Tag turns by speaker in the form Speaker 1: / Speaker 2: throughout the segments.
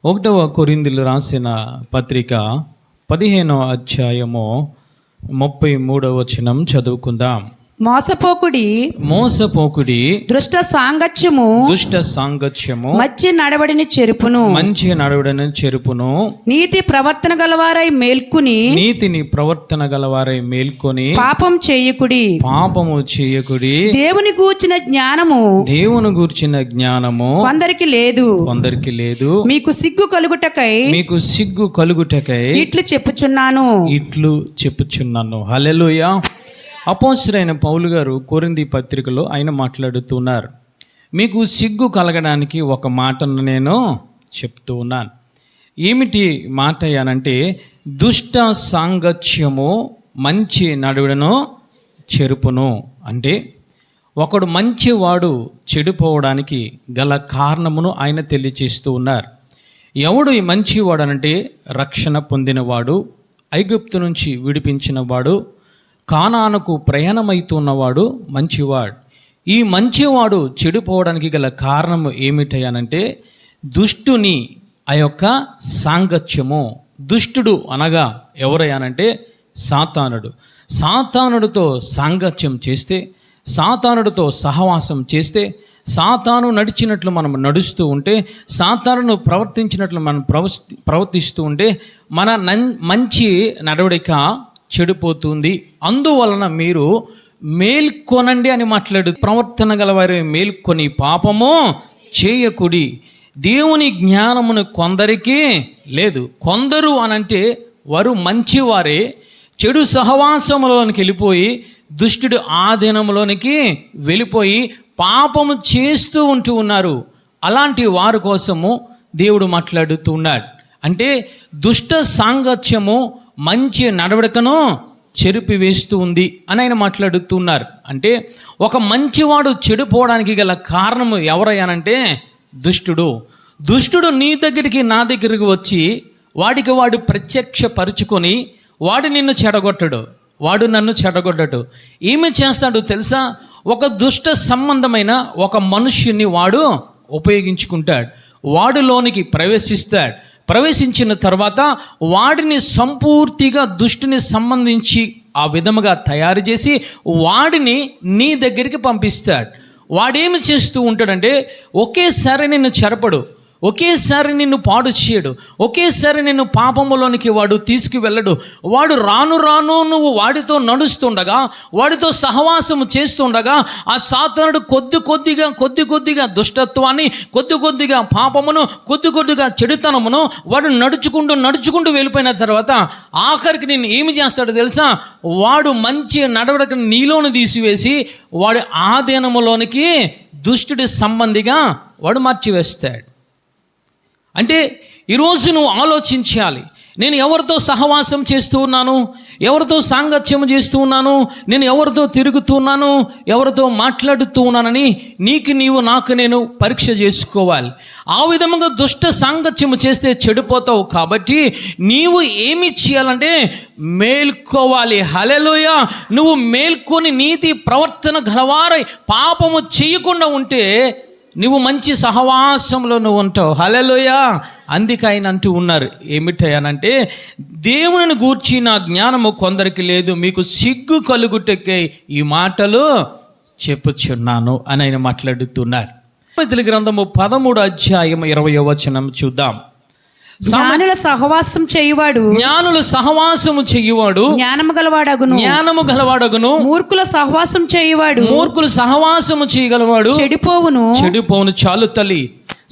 Speaker 1: 1వ కొరింథీయులు రాసిన పత్రిక 15వ అధ్యాయము 33వ వచనం చదువుకుందాం. మోసపోకుడి
Speaker 2: దుష్ట సాంగత్యము మంచి నడవడిని చెరుపును. నీతిని ప్రవర్తన గలవారై మేల్కొని పాపము చేయకుడి. దేవుని గూర్చిన జ్ఞానము కొందరికి లేదు. మీకు సిగ్గు కలుగుటకై ఇట్లు చెప్పుచున్నాను.
Speaker 1: హల్లెలూయా. అపోస్తలుడైన పౌలు గారు కొరింథీ పత్రికలో ఆయన మాట్లాడుతున్నారు. మీకు సిగ్గు కలగడానికి ఒక మాటను నేను చెప్తూ ఉన్నాను. ఏమిటి మాట అనంటే, దుష్ట సాంగత్యము మంచి నడువును చెరుపును. అంటే ఒకడు మంచివాడు చెడిపోవడానికి గల కారణమును ఆయన తెలియచేస్తూ ఉన్నారు. ఎవడు ఈ మంచివాడు అనంటే, రక్షణ పొందినవాడు, ఐగుప్తు నుంచి విడిపించినవాడు, కానానుకు ప్రయాణమవుతున్నవాడు మంచివాడు. ఈ మంచివాడు చెడిపోవడానికి గల కారణము ఏమిటనంటే, దుష్టుని ఆ యొక్క సాంగత్యము. దుష్టుడు అనగా ఎవరయ్యానంటే సాతానుడితో సాంగత్యం చేస్తే, సాతానుడితో సహవాసం చేస్తే, సాతాను నడిచినట్లు మనం నడుస్తూ ఉంటే, సాతాను ప్రవర్తించినట్లు మనం ప్రవర్తిస్తూ ఉంటే మన మంచి నడవడిక చెడిపోతుంది. అందువలన మీరు మేల్కొనండి అని ప్రవర్తన గలవారు మేల్కొని పాపము చేయకుడి. దేవుని జ్ఞానమును కొందరికి లేదు. కొందరు అనంటే వారు మంచివారే చెడు సహవాసములోనికి వెళ్ళిపోయి, దుష్టుడు ఆధీనంలోనికి వెళ్ళిపోయి పాపము చేస్తూ ఉంటూ ఉన్నారు. అలాంటి వారి కోసము దేవుడు మాట్లాడుతూ ఉన్నాడు. అంటే దుష్ట సాంగత్యము మంచి నడవడికను చెరిపివేస్తూ ఉంది అని ఆయన మాట్లాడుతున్నారు. అంటే ఒక మంచివాడు చెడిపోవడానికి గల కారణము ఎవరయ్యానంటే దుష్టుడు నీ దగ్గరికి నా దగ్గరికి వచ్చి వాడికి వాడు ప్రత్యక్షపరుచుకొని వాడు నిన్ను చెడగొట్టడు, వాడు నన్ను చెడగొట్టడు. ఏమి చేస్తాడు తెలుసా? ఒక దుష్ట సంబంధమైన ఒక మనుష్యుని వాడు ఉపయోగించుకుంటాడు, వాడిలోనికి ప్రవేశించిన తర్వాత వాడిని సంపూర్తిగా దుష్టుని సంబంధించి ఆ విధముగా తయారు చేసి వాడిని నీ దగ్గరికి పంపిస్తాడు. వాడేమి చేస్తూ ఉంటాడంటే, ఒకేసారి నిన్ను చెరపడు, ఒకేసారి నిన్ను పాడు చేయడు, ఒకేసారి నిన్ను పాపములోనికి వాడు తీసుకువెళ్ళడు. వాడు రాను నువ్వు వాడితో నడుస్తుండగా, వాడితో సహవాసము చేస్తుండగా ఆ సాతానుడు కొద్ది కొద్దిగా దుష్టత్వాన్ని, కొద్దిగా పాపమును, కొద్దిగా చెడుతనమును వాడు నడుచుకుంటూ వెళ్ళిపోయిన తర్వాత ఆఖరికి నేను ఏమి చేస్తాడో తెలుసా? వాడు మంచి నడవడికను నీలోను తీసివేసి వాడి ఆధీనములోనికి దుష్టుడి సంబంధిగా వాడు మార్చివేస్తాడు. అంటే ఈరోజు నువ్వు ఆలోచించాలి, నేను ఎవరితో సహవాసం చేస్తూ ఉన్నాను, ఎవరితో సాంగత్యం చేస్తూ ఉన్నాను, నేను ఎవరితో తిరుగుతున్నాను, ఎవరితో మాట్లాడుతూ ఉన్నానని నాకు నేను పరీక్ష చేసుకోవాలి. ఆ విధంగా దుష్ట సాంగత్యము చేస్తే చెడిపోతావు. కాబట్టి నీవు ఏమి చేయాలంటే మేల్కోవాలి. హల్లెలూయా. నువ్వు మేల్కొని నీతి ప్రవర్తన గలవారై పాపము చేయకుండా ఉంటే నువ్వు మంచి సహవాసంలో నువ్వు ఉంటావు. హల్లెలూయా. అందుకే ఆయన అంటూ ఉన్నారు, ఏమిటనంటే, దేవుని గూర్చిన జ్ఞానము కొందరికి లేదు, మీకు సిగ్గు కలుగుటకే ఈ మాటలు చెప్పుచున్నాను అని ఆయన మాట్లాడుతున్నారు. సామెతల గ్రంథము 13వ అధ్యాయం 20వ వచనం చూద్దాం.
Speaker 2: జ్ఞానుల సహవాసము చేయువాడు జ్ఞానము గలవాడగును. మూర్ఖుల సహవాసము చేయగలవాడు చెడిపోవును. చాలు తల్లి.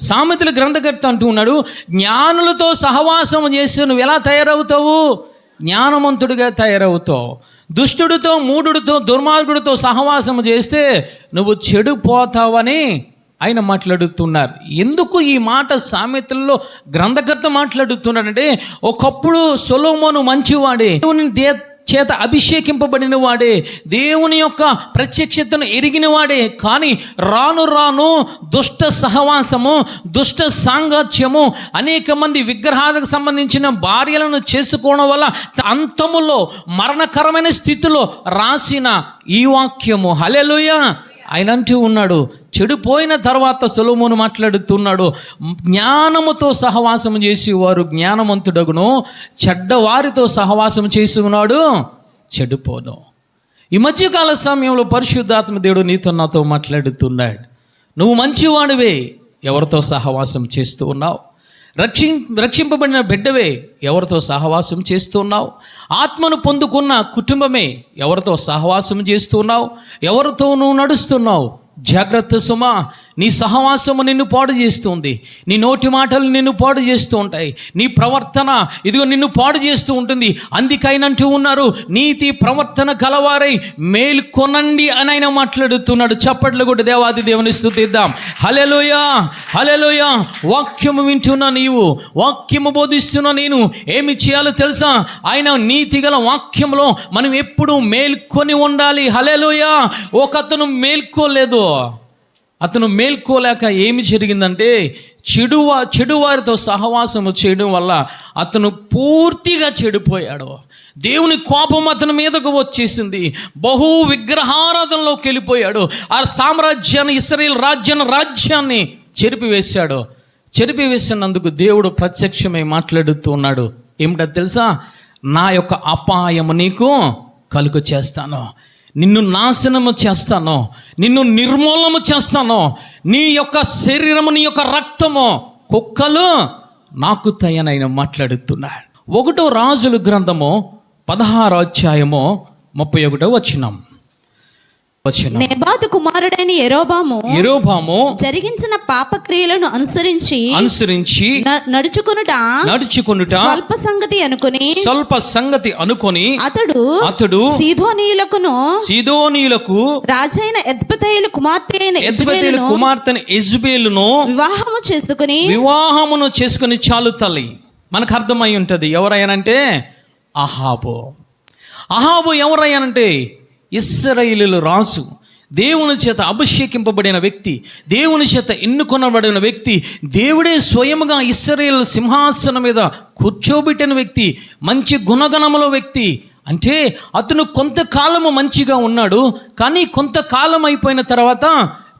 Speaker 2: సామెతల గ్రంథకర్త అంటూ ఉన్నాడు, జ్ఞానులతో సహవాసము చేస్తే నువ్వు ఎలా తయారవుతావు? జ్ఞానవంతుడిగా తయారవుతావు. దుష్టుడితో, మూఢుడితో, దుర్మార్గుడితో సహవాసము చేస్తే నువ్వు చెడిపోతావని ఆయన మాట్లాడుతున్నారు. ఎందుకు ఈ మాట సామెతల్లో గ్రంథకర్త మాట్లాడుతున్నాడంటే, ఒకప్పుడు సొలొమోను మంచివాడే, దేవుని చేత అభిషేకింపబడిన వాడే, దేవుని యొక్క ప్రత్యక్షతను ఎరిగిన వాడే. కానీ రాను దుష్ట సహవాసము, దుష్ట సాంగత్యము, అనేక మంది విగ్రహాలకు సంబంధించిన భార్యలను చేసుకోవడం వల్ల అంతములో మరణకరమైన స్థితిలో రాసిన ఈ వాక్యము. హల్లెలూయా.
Speaker 1: ఆయన అంటూ ఉన్నాడు, చెడిపోయిన తర్వాత సొలొమోను మాట్లాడుతున్నాడు, జ్ఞానముతో సహవాసం చేసేవారు జ్ఞానవంతుడగును, చెడ్డవారితో సహవాసం చేసి ఉన్నాడు చెడిపోను. ఈ మధ్యకాల సమయంలో పరిశుద్ధాత్మ దేవుడు నీతో నాతో మాట్లాడుతున్నాడు. నువ్వు మంచివాడివే, ఎవరితో సహవాసం చేస్తూ ఉన్నావు? రక్షింపబడిన బిడ్డవే, ఎవరితో సహవాసం చేస్తున్నావు? ఆత్మను పొందుకున్న కుటుంబమే, ఎవరితో సహవాసం చేస్తున్నావు? ఎవరితో నువ్వు నడుస్తున్నావు? జాగ్రత్త సుమా, నీ సహవాసము నిన్ను పాడు చేస్తుంది, నీ నోటి మాటలు నిన్ను పాడు చేస్తూ ఉంటాయి, నీ ప్రవర్తన ఇదిగో నిన్ను పాడు చేస్తూ ఉంటుంది. అందుకైనంటూ ఉన్నారు, నీతి ప్రవర్తన కలవారై మేల్కొనండి అని ఆయన మాట్లాడుతున్నాడు. చప్పట్లు కూడా దేవాది దేవుని స్తుతిద్దాం. హల్లెలూయా, హల్లెలూయా. వాక్యము వింటున్నా నీవు, వాక్యము బోధిస్తున్నా నేను, ఏమి చేయాలో తెలుసా? ఆయన నీతి గల వాక్యంలో మనం ఎప్పుడు మేల్కొని ఉండాలి. హల్లెలూయా. ఒకతను మేల్కోలేదు, అతను మేల్కోలేక ఏమి జరిగిందంటే చెడువారితో సహవాసము చేయడం వల్ల అతను పూర్తిగా చెడిపోయాడు. దేవుని కోపం అతని మీదకు వచ్చేసింది, బహు విగ్రహారాధనలోకి వెళ్ళిపోయాడు. ఆ సామ్రాజ్యాన్ని, ఇశ్రాయేలు రాజ్యాన్ని చెరిపివేశాడు. చెరిపివేసినందుకు దేవుడు ప్రత్యక్షమై మాట్లాడుతూ ఉన్నాడు. ఏమిటో తెలుసా? నా యొక్క అపాయము నీకు కలుగు చేస్తాను, నిన్ను నాశనము చేస్తాను, నిన్ను నిర్మూలము చేస్తాను, నీ యొక్క శరీరము, నీ యొక్క రక్తము కుక్కలు నాకు తయనైన మాట్లాడుతున్నాడు. 1 రాజుల గ్రంథము 16వ అధ్యాయము 31వ వచనం.
Speaker 2: నెబాతు కుమారుడైన యెరోబాము జరిగించిన పాపక్రియలను అనుసరించి నడుచుకొనుట స్వల్ప సంగతి అనుకొని అతడు సీదోనీయులకు రాజైన ఎద్బెతేలు కుమార్తె యెజబెలును వివాహమును చేసుకుని చాలు తల్లి. మనకు అర్థమై ఉంటది ఎవరయ్యానంటే అహాబు ఎవరయ్యానంటే ఇశ్రాయేలు రాజు, దేవుని చేత అభిషేకింపబడిన వ్యక్తి, దేవుని చేత ఎన్నుకొనబడిన వ్యక్తి, దేవుడే స్వయముగా ఇశ్రాయేలు సింహాసనం మీద కూర్చోబెట్టిన వ్యక్తి, మంచి గుణగణముల వ్యక్తి. అంటే అతను కొంతకాలము మంచిగా ఉన్నాడు, కానీ కొంతకాలం అయిపోయిన తర్వాత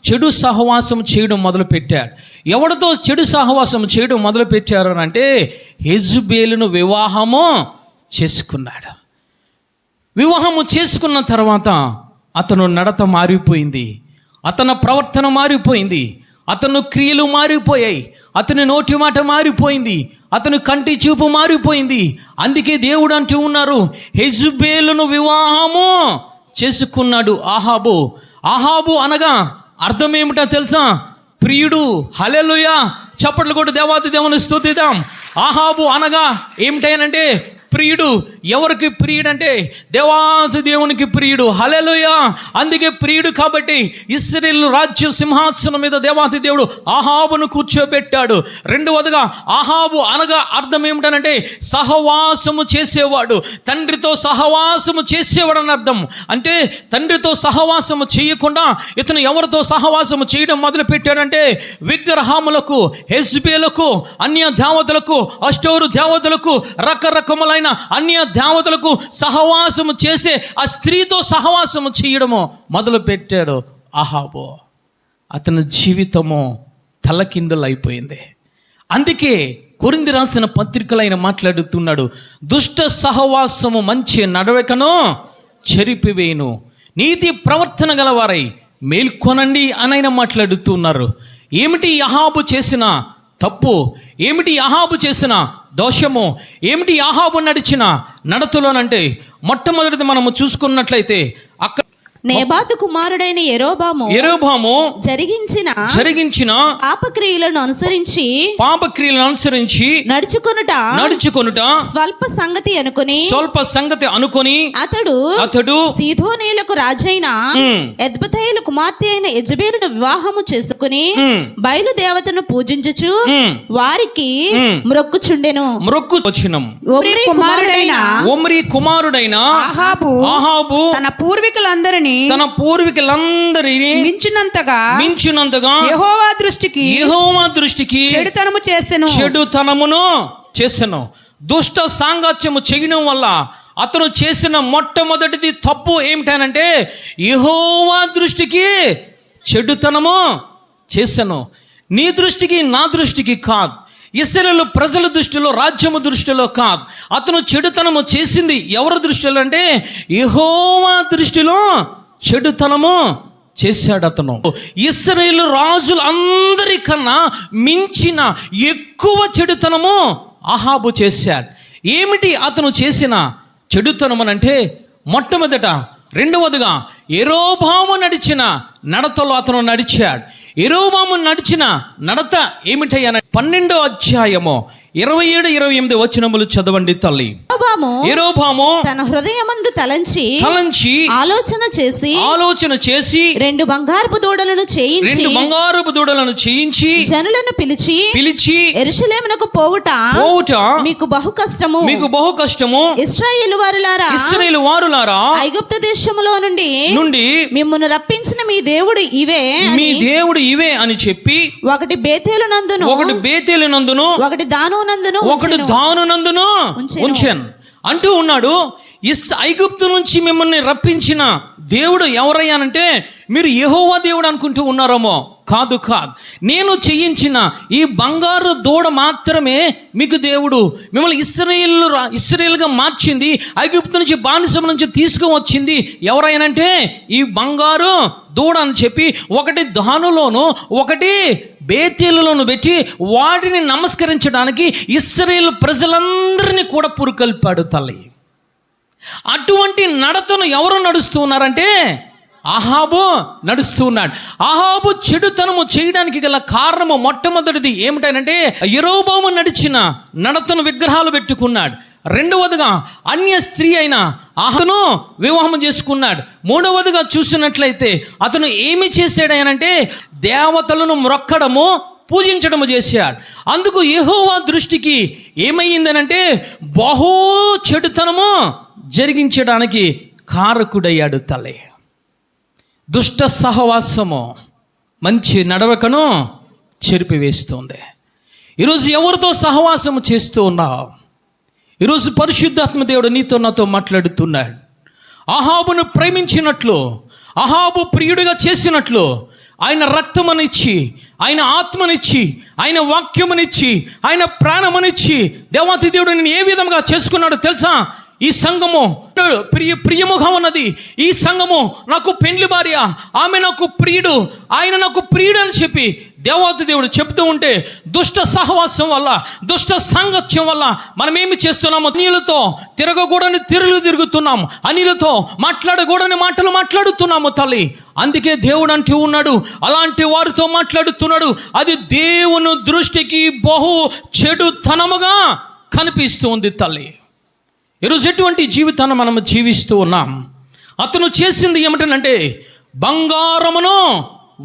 Speaker 2: చెడు సహవాసం చేయడం మొదలుపెట్టాడు. ఎవరితో చెడు సహవాసం చేయడం మొదలుపెట్టారు అంటే యెజబెలును వివాహము చేసుకున్నాడు. వివాహము చేసుకున్న తర్వాత అతను నడత మారిపోయింది, అతని ప్రవర్తన మారిపోయింది, అతను క్రియలు మారిపోయాయి, అతని నోటి మాట మారిపోయింది, అతని కంటి చూపు మారిపోయింది. అందుకే దేవుడు అంటూ ఉన్నారు, యెజబెలును వివాహము చేసుకున్నాడు అహాబు అనగా అర్థం ఏమిటో తెలుసా? ప్రియుడు. హల్లెలూయా. చప్పట్లు కూడా దేవాది దేవుని స్తుతిద్దాం. అహాబు అనగా ఏమిటైనంటే ప్రియుడు. ఎవరికి ప్రియుడు అంటే దేవాది దేవునికి ప్రియుడు. హల్లెలూయా. అందుకే ప్రియుడు కాబట్టి ఇశ్రాయేలు రాజ్య సింహాసనం మీద దేవాది దేవుడు అహాబును కూర్చోబెట్టాడు. రెండవదిగా అహాబు అనగా అర్థం ఏమిటనంటే సహవాసము చేసేవాడు, తండ్రితో సహవాసము చేసేవాడు అని అర్థం. అంటే తండ్రితో సహవాసము చేయకుండా ఇతను ఎవరితో సహవాసము చేయడం మొదలు పెట్టాడంటే విగ్రహములకు, యెజబెలుకు, అన్య దేవతలకు, అష్టోరు దేవతలకు, రకరకములైన అన్య దేవతలకు సహవాసము చేసే ఆ స్త్రీతో సహవాసము చేయడము మొదలు పెట్టాడు అహాబు. అతని జీవితము తలకిందులైపోయింది. అందుకే కొరింథీ రాసిన పత్రికలైన మాట్లాడుతున్నాడు, దుష్ట సహవాసము మంచి నడవకను చెరిపివేయును, నీతి ప్రవర్తన గలవారై మేల్కొనండి అనైన మాట్లాడుతున్నారు. ఏమిటి అహాబు చేసిన తప్పు? ఏమిటి అహాబు చేసిన దోషము? ఏమిటి అహాబు నడిచిన నడతలోనంటే మొట్టమొదటిది మనము చూసుకున్నట్లయితే అక్కడ నెబాతు కుమారుడైన యెరోబాము జరిగించిన పాపక్రియలను అనుసరించి నడుచుకొనుట స్వల్ప సంగతి అనుకొని అతడు సీదోనీయులకు రాజైన ఎద్బెతేలు కుమార్తె అయిన యెజబెలును వివాహము చేసుకుని బయలుదేవతను పూజించుచు వారికి మ్రొక్కుచుండెను.
Speaker 1: ఒమ్రీ కుమారుడైన అహాబు తన పూర్వీకులందరినీ మించినంతగా యెహోవా దృష్టికి చెడుతనమును చేసెను. దుష్ట సాంగత్యము చేయడం వల్ల అతను చేసిన మొట్టమొదటిది తప్పు ఏమిటనంటే యెహోవా దృష్టికి చెడుతనము చేశాను. నీ దృష్టికి నా దృష్టికి కాదు, ఇశ్రాయేలు ప్రజల దృష్టిలో, రాజ్యము దృష్టిలో కాదు. అతను చెడుతనము చేసింది ఎవరి దృష్టిలో అంటే యెహోవా దృష్టిలో చెడుతనము చేశాడు. అతను ఇశ్రాయేలు రాజులందరికన్నా మించిన ఎక్కువ చెడుతనము అహాబు చేశాడు. ఏమిటి అతను చేసిన చెడుతనమనంటే, మొట్టమొదట రెండవదిగా యెరోబాము నడిచిన నడతలో అతను నడిచాడు. యెరోబాము నడిచిన నడత ఏమిటయ్యా? 12వ అధ్యాయము 27-28 వచనములు చదవండి తల్లి. యెరోబాము
Speaker 3: తన హృదయమందు తలంచి ఆలోచన చేసి 2 బంగారపు దూడలను చేయించి జనులను పిలిచి యెరూషలేమునకు పోవుట మీకు బహు కష్టము. ఇశ్రాయేలు వారులారా, ఐగుప్తు దేశములో నుండి మిమ్మును రప్పించిన మీ దేవుడు ఇవే అని చెప్పి, ఒకటి బేతేలు నందును ఒకటి దానునందును
Speaker 1: ఉంచెను అంటూ ఉన్నాడు. ఐగుప్తు నుంచి మిమ్మల్ని రప్పించిన దేవుడు ఎవరయ్యానంటే మీరు యెహోవా దేవుడు అనుకుంటూ ఉన్నారేమో. కాదు, నేను చేయించిన ఈ బంగారు దూడ మాత్రమే మీకు దేవుడు. మిమ్మల్ని ఇశ్రాయేలుగా మార్చింది, ఐగుప్తు నుంచి బానిసం నుంచి తీసుకొని వచ్చింది ఎవరైనంటే ఈ బంగారు దూడ అని చెప్పి, ఒకటి దానులోను ఒకటి బేతేలులోను పెట్టి వాటిని నమస్కరించడానికి ఇశ్రాయేలు ప్రజలందరినీ కూడా పురుకొల్పాడు తల్లి. అటువంటి నడతను ఎవరు నడుస్తూ ఉన్నారంటే అహాబు నడుస్తూ ఉన్నాడు. అహాబు చెడుతనము చేయడానికి గల కారణము మొట్టమొదటిది ఏమిటంటే యెరోబాము నడిచిన నడతను విగ్రహాలు పెట్టుకున్నాడు. రెండవదిగా అన్య స్త్రీ అయిన అతను వివాహం చేసుకున్నాడు. మూడవదిగా చూసినట్లయితే అతను ఏమి చేశాడనంటే దేవతలను మ్రొక్కడము, పూజించడము చేశాడు. అందుకు యెహోవా దృష్టికి ఏమయ్యిందనంటే బహు చెడుతనము జరిగించడానికి కారకుడయ్యాడు తల్లి. దుష్ట సహవాసము మంచి నడవకను చెరిపివేస్తుంది. ఈరోజు ఎవరితో సహవాసము చేస్తూ ఉన్నావు? ఈరోజు పరిశుద్ధాత్మ దేవుడు నీతో నాతో మాట్లాడుతున్నాడు. అహాబును ప్రేమించినట్లు, అహాబు ప్రియుడిగా చేసినట్లు ఆయన రక్తమనిచ్చి, ఆయన ఆత్మనిచ్చి, ఆయన వాక్యమునిచ్చి, ఆయన ప్రాణమనిచ్చి దేవాతి దేవుడు నేను ఏ విధంగా చేసుకున్నాడో తెలుసా? ఈ సంఘము ప్రియముగా ఉన్నది, ఈ సంఘము నాకు పెండ్లి భార్య, ఆమె నాకు ప్రియుడు, ఆయన నాకు ప్రియుడు అని చెప్పి దేవాతి దేవుడు చెప్తూ ఉంటే దుష్ట సహవాసం వల్ల, దుష్ట సాంగత్యం వల్ల మనం ఏమి చేస్తున్నాము? అన్యులతో తిరగకూడని తిరుగుతున్నాము, అన్యులతో మాట్లాడకూడని మాటలు మాట్లాడుతున్నాము తల్లి. అందుకే దేవుడు అంటూ ఉన్నాడు, అలాంటి వారితో మాట్లాడుతున్నాడు. అది దేవుని దృష్టికి బహు చెడుతనముగా కనిపిస్తూ ఉంది తల్లి. ఈరోజు ఎటువంటి జీవితాన్ని మనం జీవిస్తూ ఉన్నాం? అతను చేసింది ఏమిటనంటే బంగారమును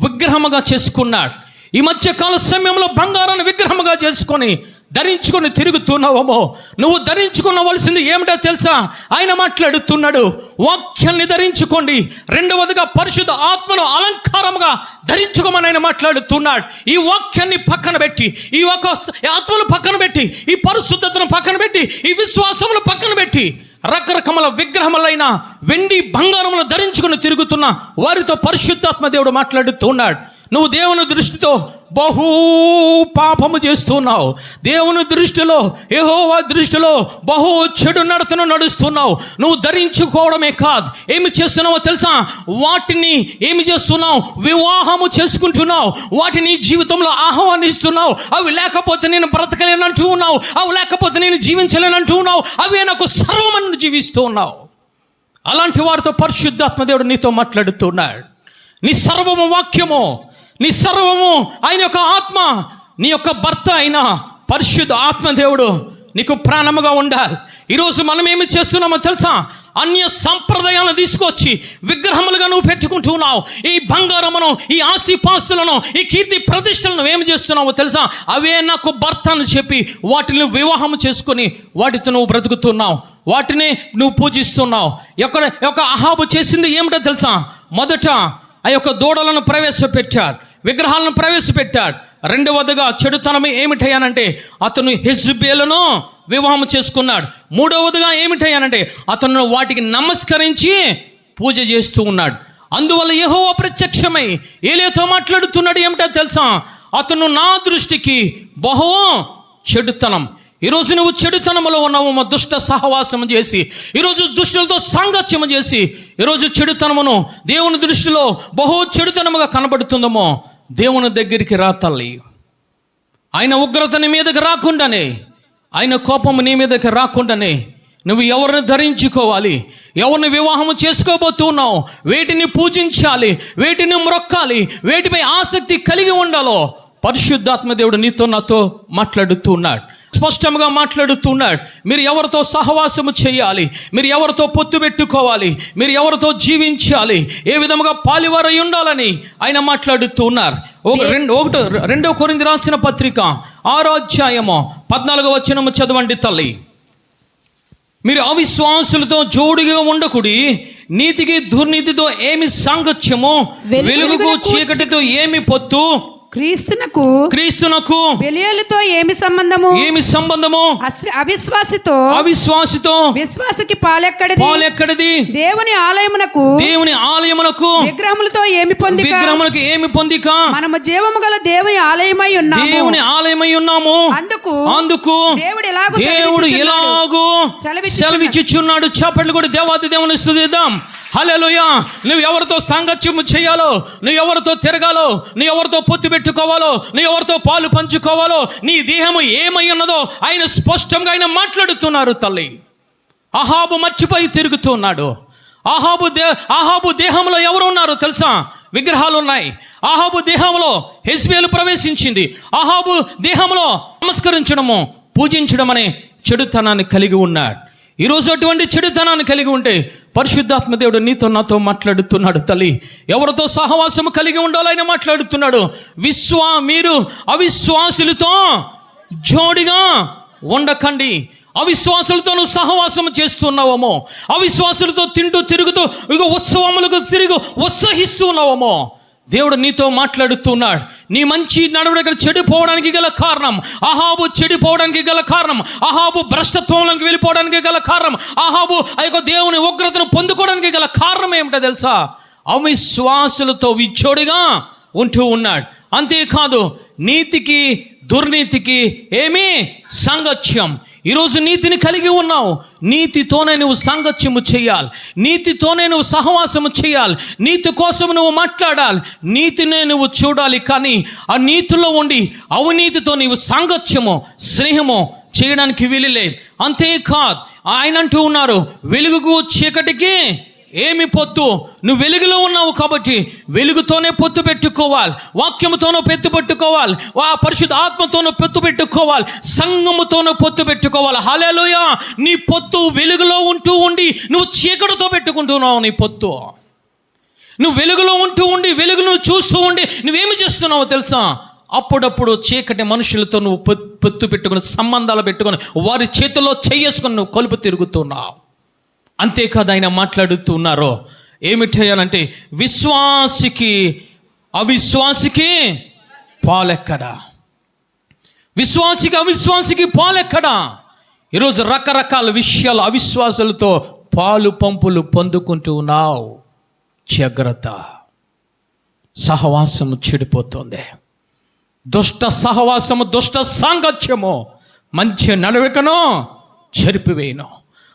Speaker 1: విగ్రహముగా చేసుకున్నాడు. ఈ మధ్యకాల సమయంలో బంగారాన్ని విగ్రహముగా చేసుకొని ధరించుకొని తిరుగుతున్నావేమో. నువ్వు ధరించుకునవలసింది ఏమిటో తెలుసా? ఆయన మాట్లాడుతున్నాడు, వాక్యాన్ని ధరించుకోండి. రెండవదిగా పరిశుద్ధ ఆత్మను అలంకారముగా ధరించుకోమని ఆయన మాట్లాడుతున్నాడు. ఈ వాక్యాన్ని పక్కన పెట్టి, ఈ ఆత్మను పక్కన పెట్టి, ఈ పరిశుద్ధతను పక్కన పెట్టి, ఈ విశ్వాసమును పక్కన పెట్టి రకరకముల విగ్రహములైన వెండి బంగారములను ధరించుకుని తిరుగుతున్న వారితో పరిశుద్ధాత్మ దేవుడు మాట్లాడుతున్నాడు. నువ్వు దేవుని దృష్టితో బహు పాపము చేస్తున్నావు. దేవుని దృష్టిలో, యెహోవా దృష్టిలో బహు చెడు నడతను నడుస్తున్నావు. నువ్వు ధరించుకోవడమే కాదు, ఏమి చేస్తున్నావో తెలుసా? వాటిని ఏమి చేస్తున్నావు? వివాహము చేసుకుంటున్నావు, వాటిని జీవితంలో ఆహ్వానిస్తున్నావు. అవి లేకపోతే నేను బ్రతకలేనంటూ ఉన్నావు, అవి లేకపోతే నేను జీవించలేనంటూ ఉన్నావు, అవే నాకు సర్వమని జీవిస్తూ ఉన్నావు. అలాంటి వారితో పరిశుద్ధాత్మ దేవుడు నీతో మాట్లాడుతున్నాడు. నీ సర్వము వాక్యము, నీ సర్వము ఆయన యొక్క ఆత్మ, నీ యొక్క భర్త అయిన పరిశుద్ధ ఆత్మదేవుడు నీకు ప్రాణముగా ఉండాలి. ఈరోజు మనం ఏమి చేస్తున్నామో తెలుసా? అన్య సంప్రదాయాలను తీసుకొచ్చి విగ్రహములుగా నువ్వు పెట్టుకుంటున్నావు. ఈ బంగారమును, ఈ ఆస్తి పాస్తులను, ఈ కీర్తి ప్రతిష్టలను ఏమి చేస్తున్నావో తెలుసా? అవే నాకు భర్త అని చెప్పి వాటిని వివాహం చేసుకొని వాటితో నువ్వు బ్రతుకుతున్నావు, వాటిని నువ్వు పూజిస్తున్నావు. యొక్క అహాబు చేసింది ఏమిటో తెలుసా? మొదట ఆ యొక్క దూడలను ప్రవేశపెట్టాడు, విగ్రహాలను ప్రవేశపెట్టాడు. రెండవదిగా చెడుతనం ఏమిటయ్యానంటే అతను యెజబెలును వివాహం చేసుకున్నాడు. మూడవదిగా ఏమిటయ్యానంటే అతను వాటికి నమస్కరించి పూజ చేస్తూ ఉన్నాడు. అందువల్ల యెహోవా ప్రత్యక్షమై ఏలీయాతో మాట్లాడుతున్నాడు. ఏమిటో తెలుసా? అతను నా దృష్టికి బహు చెడుతనం. ఈరోజు నువ్వు చెడుతనములో ఉన్నావు, దుష్ట సహవాసం చేసి, ఈరోజు దుష్టులతో సాంగత్యం చేసి, ఈరోజు చెడుతనమును దేవుని దృష్టిలో బహు చెడుతనముగా కనబడుతుందేమో, దేవుని దగ్గరికి రా తల్లి. ఆయన ఉగ్రత నీ మీదకి రాకుండానే, ఆయన కోపము నీ మీదకి రాకుండానే నువ్వు ఎవరిని ధరించుకోవాలి, ఎవరిని వివాహము చేసుకోబోతున్నావు, వేటిని పూజించాలి, వేటిని మ్రొక్కాలి, వేటిపై ఆసక్తి కలిగి ఉండాలో పరిశుద్ధాత్మ దేవుడు నీతో నాతో మాట్లాడుతూ ఉన్నాడు, స్పష్టంగా మాట్లాడుతున్నాడు. మీరు ఎవరితో సహవాసము చేయాలి, మీరు ఎవరితో పొత్తు పెట్టుకోవాలి, మీరు ఎవరితో జీవించాలి, ఏ విధముగా పాలివారై ఉండాలని ఆయన మాట్లాడుతూ ఉన్నారు. 2 కొరింథీ రాసిన పత్రిక 6వ అధ్యాయము 14వ వచనము చదవండి తల్లి. మీరు అవిశ్వాసులతో జోడుగా ఉండకుడి, నీతికి దుర్నీతితో ఏమి సాంగత్యము, వెలుగుకు చీకటితో ఏమి పొత్తు, క్రీస్తునకు
Speaker 2: బెలియలుతో ఏమి సంబంధము, అవిశ్వాసితో విశ్వాసకి పాలెక్కడిది, దేవుని ఆలయమునకు విగ్రహములతో ఏమి పొందిక, మనము జీవము గల దేవుని ఆలయమై ఉన్నాము. అందుకు దేవుడు ఎలాగూ
Speaker 1: సెలవిచ్చుచున్నాడు. చప్పట్లు కూడా దేవాది దేవుని స్తుతిద్దాం. హల్లెలూయా. నువ్వు ఎవరితో సాంగత్యము చేయాలో, నువ్వు ఎవరితో తిరగాలో, నువ్వు ఎవరితో పొత్తు పెట్టుకోవాలో, నువ్వు ఎవరితో పాలు పంచుకోవాలో, నీ దేహము ఏమై ఉన్నదో ఆయన స్పష్టంగా ఆయన మాట్లాడుతున్నారు తల్లి. అహాబు మర్చిపోయి తిరుగుతున్నాడు. అహాబు దేహంలో ఎవరు ఉన్నారు తెలుసా? విగ్రహాలు ఉన్నాయి. అహాబు దేహంలో హెజ్బేలు ప్రవేశించింది. అహాబు దేహంలో నమస్కరించడము, పూజించడం అనే చెడుతనాన్ని కలిగి ఉన్నాడు. ఈరోజు అటువంటి చెడుతనాన్ని కలిగి ఉంటే పరిశుద్ధాత్మ దేవుడు నీతో నాతో మాట్లాడుతున్నాడు తల్లి. ఎవరితో సహవాసము కలిగి ఉండాలో ఆయన మాట్లాడుతున్నాడు. మీరు అవిశ్వాసులతో జోడిగా ఉండకండి. అవిశ్వాసులతో నువ్వు సహవాసం చేస్తున్నావేమో, అవిశ్వాసులతో తిరుగుతూ ఇక ఉత్సవములకు తిరిగి ఉత్సహిస్తున్నావేమో, దేవుడు నీతో మాట్లాడుతున్నాడు. నీ మంచి నడవడికలు చెడిపోవడానికి గల కారణం, అహాబు చెడిపోవడానికి గల కారణం, అహాబు భ్రష్టత్వంలోకి వెళ్ళిపోవడానికి గల కారణం, అహాబు ఆ యొక్క దేవుని ఉగ్రతను పొందుకోవడానికి గల కారణం ఏమిటో తెలుసా? అవిశ్వాసులతో విచ్చోడిగా ఉంటూ ఉన్నాడు. అంతేకాదు, నీతికి దుర్నీతికి ఏమీ సాంగత్యం. ఈరోజు నీతిని కలిగి ఉన్నావు, నీతితోనే నువ్వు సాంగత్యము చేయాలి, నీతితోనే నువ్వు సహవాసము చేయాలి, నీతి కోసం నువ్వు మాట్లాడాలి, నీతినే నువ్వు చూడాలి. కానీ ఆ నీతిలో ఉండి అవినీతితో నీవు సాంగత్యము స్నేహము చేయడానికి వీలులేదు. అంతేకాదు, ఆయన అంటూ ఉన్నారు, వెలుగుకు చీకటికి ఏమి పొత్తు. నువ్వు వెలుగులో ఉన్నావు కాబట్టి వెలుగుతోనే పొత్తు పెట్టుకోవాలి, వాక్యముతోనూ పొత్తు పెట్టుకోవాలి, పరిశుద్ధ ఆత్మతోనూ పొత్తు పెట్టుకోవాలి, సంఘముతోనూ పొత్తు పెట్టుకోవాలి. హల్లెలూయా. నీ పొత్తు వెలుగులో ఉండి నువ్వు చీకటితో పెట్టుకుంటున్నావు. నీ పొత్తు నువ్వు వెలుగులో ఉండి వెలుగును చూస్తూ ఉండి నువ్వేమి చేస్తున్నావో తెలుసా? అప్పుడప్పుడు చీకటి మనుషులతో నువ్వు పొత్తు పెట్టుకుని, సంబంధాలు పెట్టుకుని, వారి చేతుల్లో చేసుకుని నువ్వు కొలుపు తిరుగుతున్నావు. అంతేకాదు, ఆయన మాట్లాడుతూ ఉన్నారు ఏమిటంటే, విశ్వాసికి అవిశ్వాసికి పాలెక్కడా, అవిశ్వాసికి పాలెక్కడా. ఈరోజు రకరకాల విషయాలు అవిశ్వాసులతో పాలు పంపులు పొందుకుంటూ ఉన్నావు. జాగ్రత్త, సహవాసము చెడిపోతుంది. దుష్ట సహవాసము, దుష్ట సాంగత్యము మంచి నడవడికను చెరిపివేయను.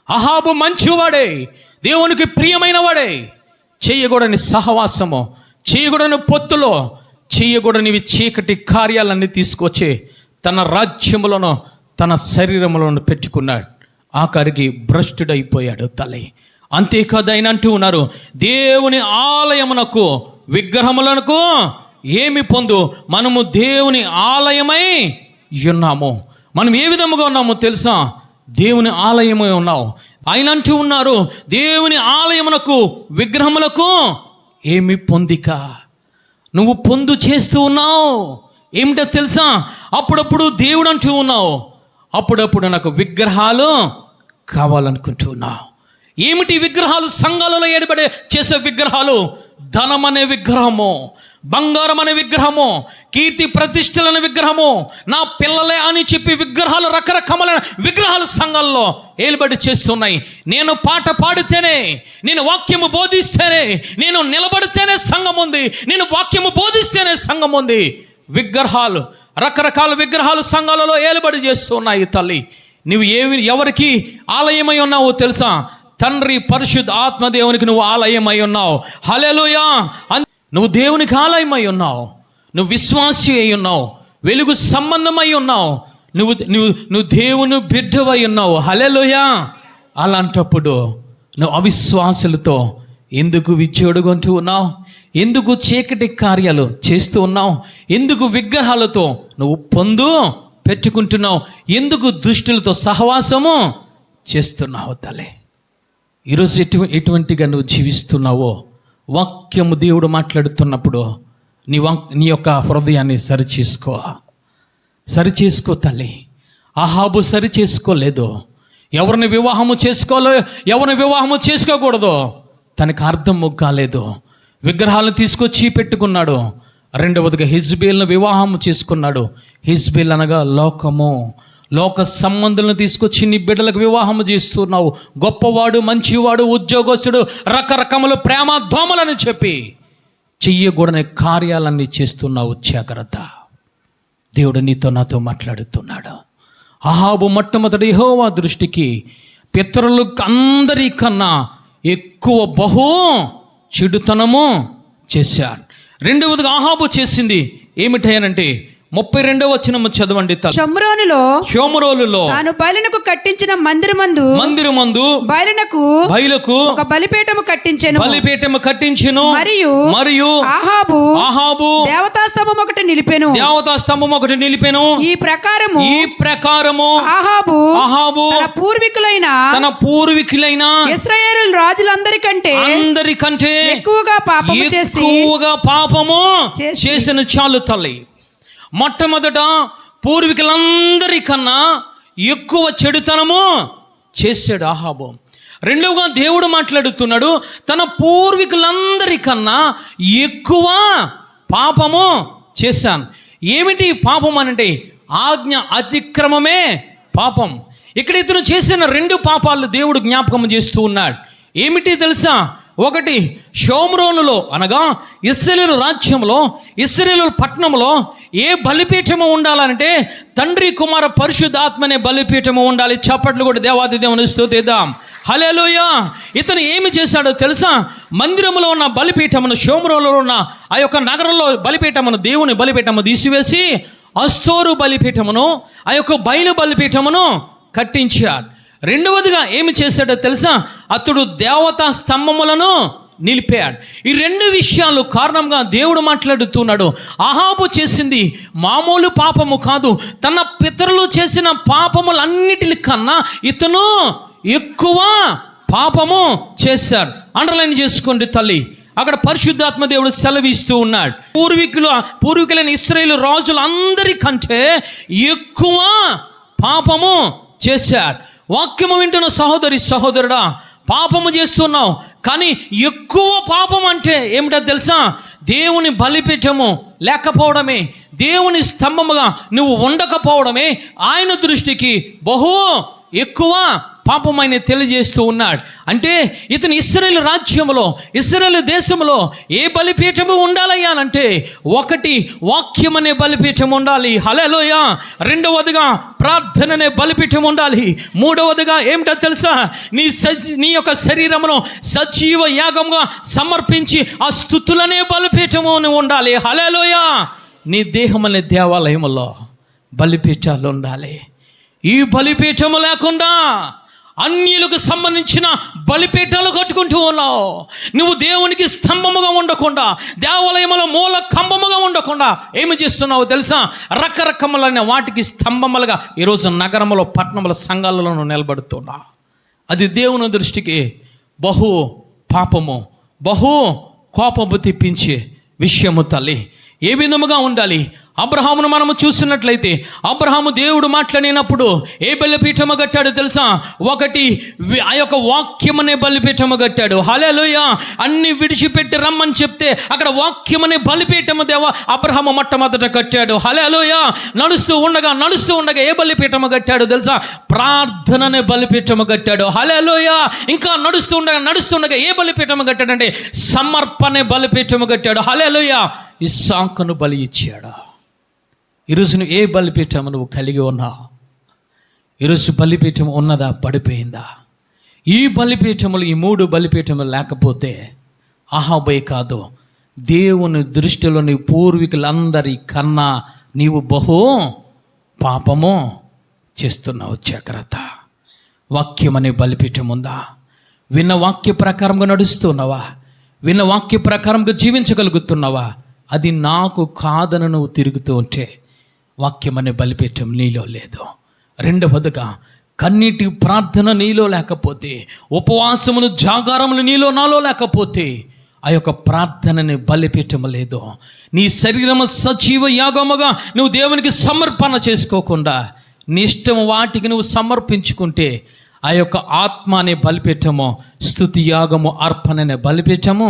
Speaker 1: అహాబు మంచివాడే, దేవునికి ప్రియమైన వాడే. చేయకూడని సహవాసము, చేయకూడని పొత్తులో, చేయకూడనివి చీకటి కార్యాలన్నీ తీసుకొచ్చి తన రాజ్యములను తన శరీరములను పెట్టుకున్నాడు. ఆఖరికి భ్రష్టుడైపోయాడు తల్లి. అంతేకాదు, ఆయన అంటూ ఉన్నారు, దేవుని ఆలయమునకు విగ్రహములకు ఏమి పొందు. మనము దేవుని ఆలయమై ఉన్నాము. మనం ఏ విధముగా ఉన్నామో తెలుసా? దేవుని ఆలయమై ఉన్నావు. ఆయన అంటూ ఉన్నారు, దేవుని ఆలయమునకు విగ్రహములకు ఏమి పొందిక. నువ్వు పొందు చేస్తూ ఉన్నావు. ఏమిటో తెలుసా? అప్పుడప్పుడు దేవుడు అంటూ ఉన్నావు, అప్పుడప్పుడు నాకు విగ్రహాలు కావాలనుకుంటున్నావు. ఏమిటి విగ్రహాలు? సంఘాలలో ఏర్పడే చేసే విగ్రహాలు. ధనం అనే విగ్రహము, బంగారం అనే విగ్రహము, కీర్తి ప్రతిష్టలనే విగ్రహము, నా పిల్లలే అని చెప్పి విగ్రహాలు, రకరకములైన విగ్రహాలు సంఘాల్లో ఏలుబడి చేస్తున్నాయి. నేను పాట పాడితేనే, నేను వాక్యము బోధిస్తేనే, నేను నిలబడితేనే సంఘం ఉంది, నేను వాక్యము బోధిస్తేనే సంఘం ఉంది. విగ్రహాలు, రకరకాల విగ్రహాలు సంఘాలలో ఏలుబడి చేస్తున్నాయి. తల్లి, నువ్వు ఎవరికి ఆలయమై ఉన్నావో తెలుసా? తండ్రి పరిశుద్ధ ఆత్మదేవునికి నువ్వు ఆలయమై ఉన్నావు. హల్లెలూయా. నువ్వు దేవునికి ఆలయమై ఉన్నావు, నువ్వు విశ్వాసి అయి ఉన్నావు, వెలుగు సంబంధమై ఉన్నావు, నువ్వు దేవుని బిడ్డవై ఉన్నావు. హల్లెలూయా. అలాంటప్పుడు నువ్వు అవిశ్వాసులతో ఎందుకు విచ్చోడుకుంటూ ఉన్నావు? ఎందుకు చీకటి కార్యాలు చేస్తూ ఉన్నావు? ఎందుకు విగ్రహాలతో నువ్వు పొందు పెట్టుకుంటున్నావు? ఎందుకు దుష్టులతో సహవాసము చేస్తున్నావు? తల్లి, ఈరోజు ఎటువంటిగా నువ్వు జీవిస్తున్నావో, వాక్యము దేవుడు మాట్లాడుతున్నప్పుడు నీ యొక్క హృదయాన్ని సరిచేసుకో తల్లి. అహాబు సరి చేసుకోలేదు. ఎవరిని వివాహము చేసుకోకూడదో తనకు అర్థము కాలేదు. విగ్రహాలను తీసుకొచ్చి పెట్టుకున్నాడు. రెండవదిగా హిజ్బేల్ను వివాహం చేసుకున్నాడు. హిజ్బేల్ అనగా లోకము, లోక సంబంధులను తీసుకొచ్చి నీ బిడ్డలకు వివాహం చేస్తున్నావు. గొప్పవాడు, మంచివాడు, ఉద్యోగస్తుడు, రకరకముల ప్రేమ దోమలని చెప్పి చెయ్యకూడని కార్యాలన్నీ చేస్తున్నావు. జాగ్రత్త. దేవుడు నీతో నాతో మాట్లాడుతున్నాడు. అహాబు మొట్టమొదటి యెహోవా దృష్టికి పితరులు అందరికన్నా ఎక్కువ బహు చెడుతనము చేశాడు. రెండవదిగా అహాబు చేసింది ఏమిటనంటే 32వ వచనము చదవండి. షోమ్రోనులో
Speaker 2: తాను బయలునకు కట్టించిన మందిరమందు బయలునకు ఒక బలిపీఠము కట్టించెను. మరియు అహాబు దేవతాస్తంభం ఒకటి నిలిపెను. ఈ ప్రకారము అహాబు తన పూర్వీకులైన ఇశ్రాయేలు రాజులందరికంటే ఎక్కువగా
Speaker 1: పాపము చేసిన చాలు తల్లి. మొట్టమొదట పూర్వీకులందరికన్నా ఎక్కువ చెడుతనము చేశాడు అహాబు. రెండవగా దేవుడు మాట్లాడుతున్నాడు, తన పూర్వీకులందరికన్నా ఎక్కువ పాపము చేశాను. ఏమిటి పాపం అనంటే ఆజ్ఞ అతిక్రమమే పాపం. ఇక్కడ ఇతను చేసిన 2 పాపాలు దేవుడు జ్ఞాపకం చేస్తూ ఉన్నాడు. ఏమిటి తెలుసా? ఒకటి, షోమ్రోనులో అనగా ఇశ్రాయేలు రాజ్యంలో, ఇశ్రాయేలు పట్టణంలో ఏ బలిపీఠము ఉండాలంటే తండ్రి కుమార పరిశుద్ధాత్మనే బలిపీఠము ఉండాలి. చప్పట్లు కూడా దేవాది దేవుని స్తుతిద్దాం. హల్లెలూయా. ఇతను ఏమి చేశాడో తెలుసా? మందిరంలో ఉన్న బలిపీఠమును, షోమ్రోనులో ఉన్న ఆ యొక్క నగరంలో బలిపీఠమును, దేవుని బలిపీఠము తీసివేసి అస్తోరు బలిపీఠమును, ఆ యొక్క బయలు బలిపీఠమును కట్టించాడు. రెండవదిగా ఏమి చేశాడో తెలుసా? అతడు దేవతా స్తంభములను నిలిపాడు. ఈ 2 విషయాలు కారణంగా దేవుడు మాట్లాడుతున్నాడు. అహాబు చేసింది మామూలు పాపము కాదు, తన పితరులు చేసిన పాపములన్నిటికన్నా ఇతను ఎక్కువ పాపము చేశాడు. అండర్లైన్ చేసుకోండి తల్లి. అక్కడ పరిశుద్ధాత్మ దేవుడు సెలవిస్తూ ఉన్నాడు, పూర్వీకులైన ఇశ్రాయేలు రాజులందరికంటే ఎక్కువ పాపము చేశాడు. వాక్యము వింటున్న సహోదరుడా, పాపము చేస్తున్నావు, కానీ ఎక్కువ పాపం అంటే ఏమిటో తెలుసా? దేవుని బలిపీఠము లేకపోవడమే, దేవుని స్తంభముగా నువ్వు ఉండకపోవడమే ఆయన దృష్టికి బహు ఎక్కువ పాపమైన తెలియజేస్తూ ఉన్నాడు. అంటే ఇతను ఇశ్రాయేలు రాజ్యములో, ఇశ్రాయేలు దేశంలో ఏ బలిపీఠము ఉండాలయ్యానంటే, ఒకటి వాక్యం అనే బలిపీఠం ఉండాలి. హల్లెలూయా. రెండవదిగా ప్రార్థన అనే బలిపీఠం ఉండాలి. మూడవదిగా ఏమిటో తెలుసా? నీ యొక్క శరీరమును సజీవ యాగంగా సమర్పించి ఆ స్తుతులనే బలిపీఠము ఉండాలి. హల్లెలూయా. నీ దేహం అనే దేవాలయములో బలిపీఠాలు ఉండాలి. ఈ బలిపీఠము లేకుండా అన్యులకు సంబంధించిన బలిపీఠాలు కట్టుకుంటూ ఉన్నావు. నువ్వు దేవునికి స్తంభముగా ఉండకుండా, దేవాలయములో మూల కంబముగా ఉండకుండా ఏమి చేస్తున్నావు తెలుసా? రకరకములైన వాటికి స్తంభములుగా ఈరోజు నగరములో, పట్టణముల, సంఘాలలో నిలబడుతున్నా. అది దేవుని దృష్టికి బహు పాపము, బహు కోపము తెప్పించే విషయము తల్లి. ఏ విధముగా ఉండాలి? అబ్రహామును మనము చూసినట్లయితే అబ్రహాము దేవుడు మాట్లాడినప్పుడు ఏ బలిపీఠము కట్టాడు తెలుసా? ఒకటి ఆ యొక్క వాక్యమనే బలిపీఠము కట్టాడు. హల్లెలూయా. అన్ని విడిచిపెట్టి రమ్మని చెప్తే అక్కడ వాక్యమనే బలిపీఠము అబ్రహాము మొట్టమొదట కట్టాడు. హల్లెలూయా. నడుస్తూ ఉండగా ఏ బలిపీఠము కట్టాడు తెలుసా? ప్రార్థననే బలిపీఠము కట్టాడు. హల్లెలూయా. ఇంకా నడుస్తుండగా ఏ బలిపీఠము కట్టాడంటే సమర్పణే బలిపీఠము కట్టాడు. హల్లెలూయా. ఇస్సాకును బలి ఇచ్చాడు. ఈరోజు నువ్వు ఏ బలిపీఠము నువ్వు కలిగి ఉన్నావు? ఈరోజు బలిపీఠం ఉన్నదా, పడిపోయిందా? ఈ బలిపీఠములు, ఈ 3 బలిపీఠములు లేకపోతే అహాబే కాదు, దేవుని దృష్టిలో నీ పూర్వీకులందరి కన్నా నీవు బహు పాపము చేస్తున్నావు. జాగ్రత్త. వాక్యం అనే బలిపీఠం ఉందా? విన్న వాక్య ప్రకారంగా నడుస్తున్నావా? విన్న వాక్య ప్రకారంగా జీవించగలుగుతున్నావా? అది నాకు కాదని నువ్వు తిరుగుతూ ఉంటే వాక్యం అనే బలిపీఠం నీలో లేదు. రెండవదిగా కన్నీటి ప్రార్థన నీలో లేకపోతే, ఉపవాసములు జాగారములు నాలో లేకపోతే ఆ యొక్క ప్రార్థనని బలిపీఠము లేదు. నీ శరీరము సజీవ యాగముగా నువ్వు దేవునికి సమర్పణ చేసుకోకుండా నీ ఇష్టం వాటికి నువ్వు సమర్పించుకుంటే ఆ యొక్క ఆత్మ అనే బలిపీఠము, స్తుతి యాగము, అర్పణ అనే బలిపీఠము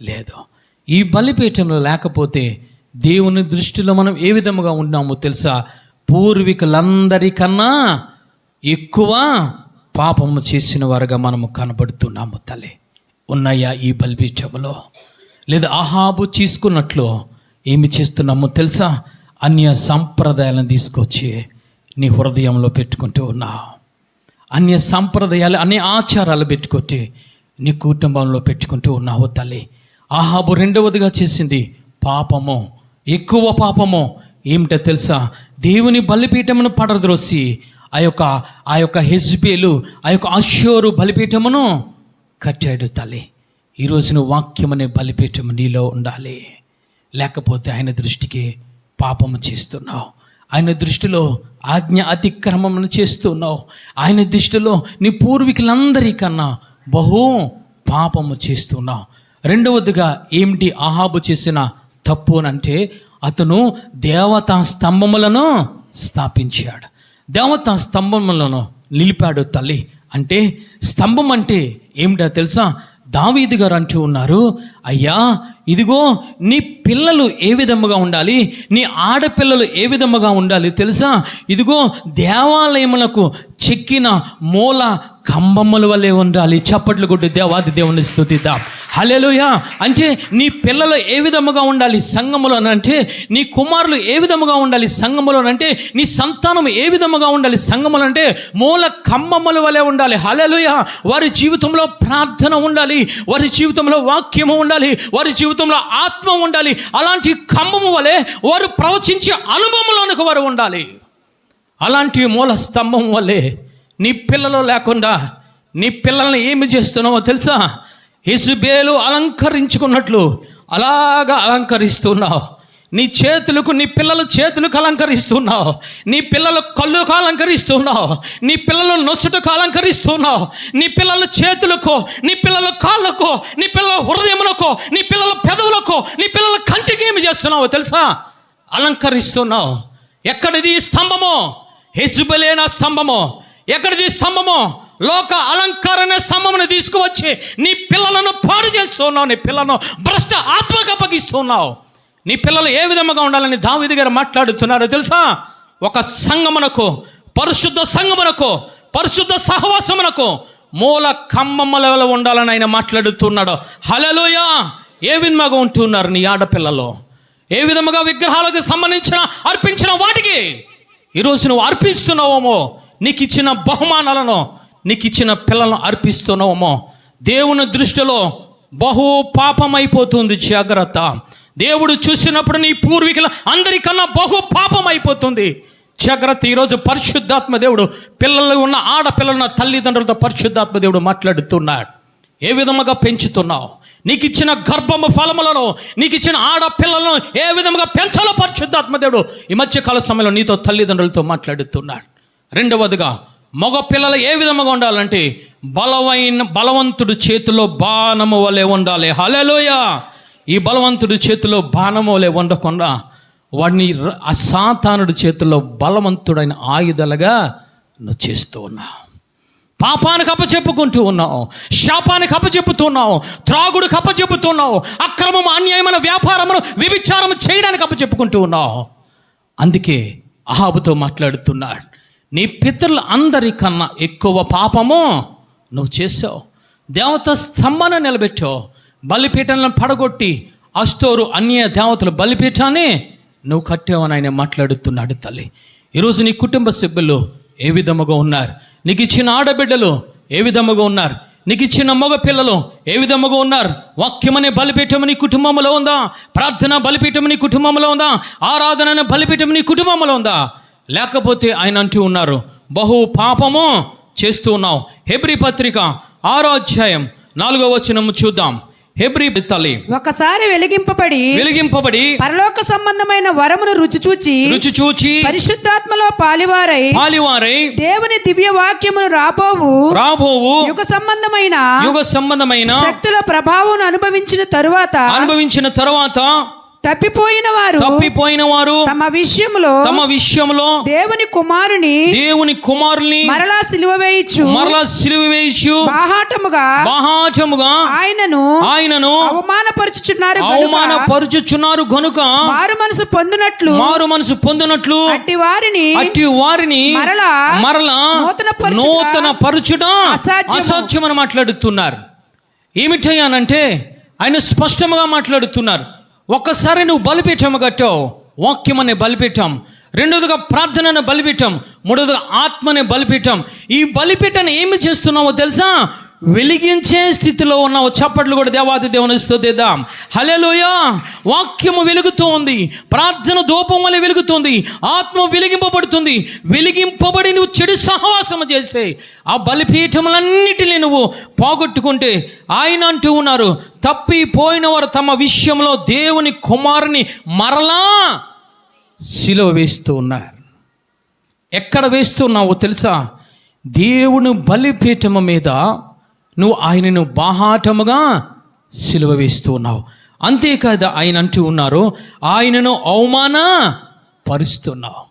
Speaker 1: లేదు. ఈ బలిపీఠంలో లేకపోతే దేవుని దృష్టిలో మనం ఏ విధముగా ఉన్నామో తెలుసా? పూర్వీకులందరికన్నా ఎక్కువ పాపము చేసిన వారుగా మనము కనబడుతున్నాము. తల్లి, ఉన్నాయా ఈ బలిపీఠములో? లేదా అహాబు చేసుకున్నట్లు ఏమి చేస్తున్నామో తెలుసా? అన్య సంప్రదాయాలను తీసుకొచ్చి నీ హృదయంలో పెట్టుకుంటూ ఉన్నావు. అన్య సంప్రదాయాలు, అన్ని ఆచారాలు పెట్టుకొట్టి నీ కుటుంబంలో పెట్టుకుంటూ ఉన్నావు. తల్లి, అహాబు రెండవదిగా చేసింది పాపము, ఎక్కువ పాపము. ఏమిటో తెలుసా? దేవుని బలిపీఠమును పడద్రోసి ఆ యొక్క హెజ్బేలు, ఆ యొక్క అషూరు బలిపీఠమును కట్టాడు. తల్లి, ఈరోజు నువ్వు వాక్యం అనే బలిపీఠము నీలో ఉండాలి. లేకపోతే ఆయన దృష్టికి పాపము చేస్తున్నావు. ఆయన దృష్టిలో ఆజ్ఞ అతిక్రమమును చేస్తున్నావు. ఆయన దృష్టిలో నీ పూర్వీకులందరికన్నా బహు పాపము చేస్తున్నావు. రెండవదిగా ఏమిటి అహాబు చేసిన తప్పు అంటే, అతను దేవతా స్తంభములను స్థాపించాడు, దేవతా స్తంభములను నిలిపాడు. తల్లి, అంటే స్తంభం అంటే ఏమిటో తెలుసా? దావీదు గారు అంటూ ఉన్నారు, అయ్యా ఇదిగో నీ పిల్లలు ఏ విధముగా ఉండాలి, నీ ఆడపిల్లలు ఏ విధముగా ఉండాలి తెలుసా? ఇదిగో దేవాలయములకు చెక్కిన మూల కంబముల వలె ఉండాలి. చప్పట్లు కొట్టి దేవాది దేవుని స్తుతిద్దాం. హల్లెలూయా. అంటే నీ పిల్లలు ఏ విధముగా ఉండాలి సంఘములో అంటే, నీ కుమారులు ఏ విధముగా ఉండాలి సంఘములో అంటే, నీ సంతానం ఏ విధముగా ఉండాలి సంఘములు అంటే మూల కంబముల వలె ఉండాలి. హల్లెలూయా. వారి జీవితంలో ప్రార్థన ఉండాలి, వారి జీవితంలో వాక్యము ఉండాలి, వారి జీవితంలో ఆత్మ ఉండాలి. అలాంటి కంబము వలె వారు ప్రవచించే అనుభవంలోనికి వారు ఉండాలి. అలాంటి మూల స్తంభం వల్లే నీ పిల్లలు లేకుండా నీ పిల్లల్ని ఏమి చేస్తున్నావో తెలుసా? యెజబేలు అలంకరించుకున్నట్లు అలాగా అలంకరిస్తున్నావు. నీ చేతులకు, నీ పిల్లల చేతులకు అలంకరిస్తున్నావు, నీ పిల్లల కళ్ళకు అలంకరిస్తున్నావు, నీ పిల్లల నొచ్చుటకు అలంకరిస్తున్నావు, నీ పిల్లల చేతులకు, నీ పిల్లల కాళ్ళకు, నీ పిల్లల హృదయములకు, నీ పిల్లల పెదవులకు, నీ పిల్లల కంటికి ఏమి చేస్తున్నావో తెలుసా? అలంకరిస్తున్నావు. ఎక్కడిది స్తంభము? యెజబేలేనా స్తంభము? ఎక్కడిది స్తంభము? లోక అలంకరణ స్తంభమును తీసుకువచ్చి నీ పిల్లలను పాడు చేస్తున్నావు, నీ పిల్లలను భ్రష్ట ఆత్మకు అప్పగిస్తున్నావు. నీ పిల్లలు ఏ విధముగా ఉండాలని దావీదు గారు మాట్లాడుతున్నారో తెలుసా? ఒక సంఘమునకు, పరిశుద్ధ సంఘమునకు, పరిశుద్ధ సహవాసమునకు మూల కమ్మముల ఉండాలని ఆయన మాట్లాడుతున్నాడు. హల్లెలూయా. ఏ విధముగా ఉంటున్నారు నీ ఆడపిల్లలు? ఏ విధముగా విగ్రహాలకు సంబంధించిన అర్పించిన వాటికి ఈరోజు నువ్వు అర్పిస్తున్నావేమో, నీకు ఇచ్చిన బహుమానాలను, నీకు ఇచ్చిన పిల్లలను అర్పిస్తున్నావేమో, దేవుని దృష్టిలో బహు పాపమైపోతుంది. జాగ్రత్త. దేవుడు చూసినప్పుడు నీ పూర్వీకుల అందరికన్నా బహు పాపం అయిపోతుంది. జాగ్రత్త. ఈరోజు పరిశుద్ధాత్మ దేవుడు పిల్లలు ఉన్న ఆడపిల్లల తల్లిదండ్రులతో పరిశుద్ధాత్మ దేవుడు మాట్లాడుతున్నాడు. ఏ విధముగా పెంచుతున్నావు? నీకు ఇచ్చిన గర్భము ఫలములను, నీకు ఇచ్చిన ఆడపిల్లలను ఏ విధముగా పెంచాలో పరిశుద్ధాత్మ దేవుడు ఈ మధ్యకాల సమయంలో నీతో తల్లిదండ్రులతో మాట్లాడుతున్నాడు. రెండవదిగా మగ పిల్లలు ఏ విధముగా ఉండాలంటే బలవంతుడు చేతిలో బాణము వలె ఉండాలి. హల్లెలూయా. ఈ బలవంతుడి చేతిలో బాణము వలె ఉండకుండా వాడిని ఆ సాతానుడి చేతుల్లో బలవంతుడైన ఆయుధాలుగా నువ్వు చేస్తూ ఉన్నావు. పాపానికి అప్పచెప్పుకుంటూ ఉన్నావు, శాపానికి అప్పచెప్పుతున్నావు, త్రాగుడికి అప్పచెప్పుతున్నావు, అక్రమం అన్యాయమైన వ్యాపారమును వ్యభిచారం చేయడానికి అప్పచెప్పుకుంటూ ఉన్నావు. అందుకే అహాబుతో మాట్లాడుతున్నాడు, నీ పితరుల అందరికన్నా ఎక్కువ పాపము నువ్వు చేసావు. దేవత స్తంభాన్ని నిలబెట్టావు, బలిపీఠాలను పడగొట్టి అస్తోరు అన్య దేవతల బలిపీఠాన్ని నువ్వు కట్టావని ఆయన మాట్లాడుతున్నాడు. తల్లి, ఈరోజు నీ కుటుంబ సభ్యులు ఏ విధముగా ఉన్నారు? నీకు ఇచ్చిన ఆడబిడ్డలు ఏ విధముగా ఉన్నారు? నీకు ఇచ్చిన మగ పిల్లలు ఏ విధముగా ఉన్నారు? వాక్యమనే బలిపీఠం నీ కుటుంబంలో ఉందా? ప్రార్థన బలిపీఠం నీ కుటుంబంలో ఉందా? ఆరాధన అనే బలిపీఠం నీ కుటుంబంలో ఉందా? లేకపోతే ఆయన అంటూ ఉన్నారు, బహు పాపము చేస్తూ ఉన్నావు. హెబ్రీ పత్రిక 6వ అధ్యాయం 4వ వచనము చూద్దాం. హెబ్రీ తల్లి,
Speaker 2: ఒకసారి వెలిగింపబడి పరలోక సంబంధమైన వరమును రుచి చూచి పరిశుద్ధాత్మలో పాలివారై దేవుని దివ్య వాక్యమును రాబోవు యుగ సంబంధమైన శక్తుల ప్రభావం అనుభవించిన తరువాత తప్పిపోయిన వారు తమ విషయములో దేవుని కుమారుని మరలా సిలువ వేయచ్చు బాహాటముగా ఆయనను అవమానపరుచుచున్నారు గనుక మారు మనసు పొందునట్లు అట్టి వారిని మరలా నూతన పరచుట అసాధ్యమని మాట్లాడుతున్నారు. ఏమిటయ్యానంటే ఆయన స్పష్టంగా మాట్లాడుతున్నారు. ఒక్కసారి నువ్వు బలిపీఠం కట్టావు, వాక్యం అనే బలిపీఠం. రెండోదిగా ప్రార్థన అనే బలిపీఠం. మూడోదిగా ఆత్మ అనే బలిపీఠం. ఈ బలిపీఠాన్ని ఏమి చేస్తున్నావో తెలుసా? వెలిగించే స్థితిలో ఉన్నావు. చప్పట్లు కూడా దేవాది దేవుని స్తుతిద్దాం. హల్లెలూయా. వాక్యము వెలుగుతూ ఉంది, ప్రార్థన ధూపం వల్ల వెలుగుతుంది, ఆత్మ వెలిగింపబడుతుంది. వెలిగింపబడి నువ్వు చెడు సహవాసం చేస్తే ఆ బలిపీఠములన్నిటినీ నువ్వు పోగొట్టుకుంటే ఆయన అంటూ ఉన్నారు, తప్పిపోయిన వారు తమ విషయంలో దేవుని కుమారుని మరలా సిలువ వేస్తూ ఉన్నారు. ఎక్కడ వేస్తున్నావో తెలుసా? దేవుని బలిపీఠము మీద నువ్వు ఆయనను బాహాటముగా సిలువ వేస్తూ ఉన్నావు. అంతేకాదు ఆయన అంటూ ఉన్నారు, ఆయనను అవమానపరుస్తున్నావు,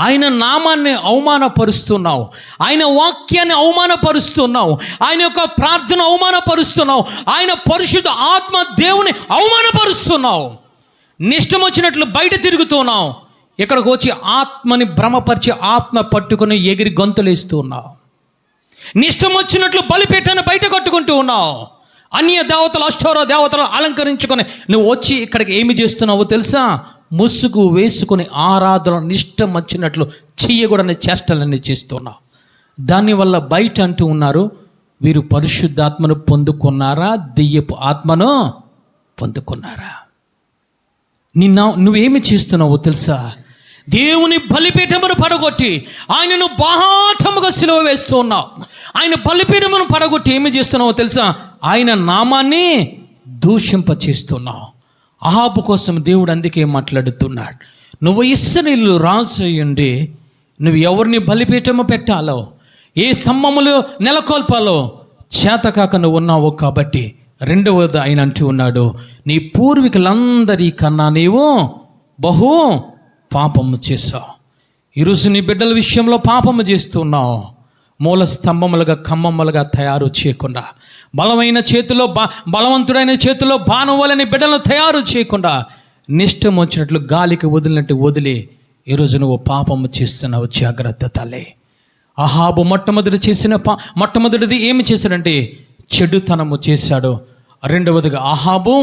Speaker 2: ఆయన నామాన్ని అవమానపరుస్తున్నావు, ఆయన వాక్యాన్ని అవమానపరుస్తున్నావు, ఆయన యొక్క ప్రార్థన అవమానపరుస్తున్నావు, ఆయన పరిశుద్ధ ఆత్మ దేవుని అవమానపరుస్తున్నావు. నిష్టం వచ్చినట్లు బయట తిరుగుతున్నావు. ఇక్కడికి వచ్చి ఆత్మని భ్రమపరిచి ఆత్మ పట్టుకుని ఎగిరి గొంతులేస్తూ ఉన్నావు. నిష్టం వచ్చినట్లు బలిపీఠాన్ని బయట కట్టుకుంటూ ఉన్నావు. అన్య దేవతలు అష్టోర దేవతలు అలంకరించుకొని నువ్వు వచ్చి ఇక్కడికి ఏమి చేస్తున్నావో తెలుసా? ముసుగు వేసుకుని ఆరాధన నిష్టం వచ్చినట్లు చెయ్యకూడని చేష్టలన్నీ చేస్తున్నావు. దానివల్ల బయట అంటూ ఉన్నారు, వీరు పరిశుద్ధాత్మను పొందుకున్నారా, దెయ్యపు ఆత్మను పొందుకున్నారా? నువ్వేమి చేస్తున్నావో తెలుసా? దేవుని బలిపీఠమును పడగొట్టి ఆయనను బాహాటముగా సిలువ వేస్తూ ఉన్నావు. ఆయన బలిపీఠమును పడగొట్టి ఏమి చేస్తున్నావో తెలుసా? ఆయన నామాన్ని దూషింపచేస్తున్నావు. అహాబు కోసం దేవుడు అందుకే మాట్లాడుతున్నాడు, నువ్వు ఇశ్రాయేలు రాజు అయ్యుండి నువ్వు ఎవరిని బలిపీఠము పెట్టాలో, ఏ స్తంభములు నెలకొల్పాలో చేతకాక నువ్వు ఉన్నావు. కాబట్టి రెండవది ఆయన అంటూ ఉన్నాడు, నీ పూర్వీకులందరికన్నా నీవు బహు పాపము చేసావు. ఈరోజు నీ బిడ్డల విషయంలో పాపము చేస్తున్నావు. మూల స్తంభములుగా కమ్మములుగా తయారు చేయకుండా, బలమైన చేతిలో బలవంతుడైన చేతిలో బాణం వలని బిడ్డలను తయారు చేయకుండా నిష్టం వచ్చినట్లు గాలికి వదిలినట్టు వదిలి ఈరోజు నువ్వు పాపము చేస్తున్నావు. జాగ్రత్త తల్లి. అహాబు మొట్టమొదటిది ఏమి చేశాడంటే చెడుతనము చేశాడు. రెండవదిగా అహాబు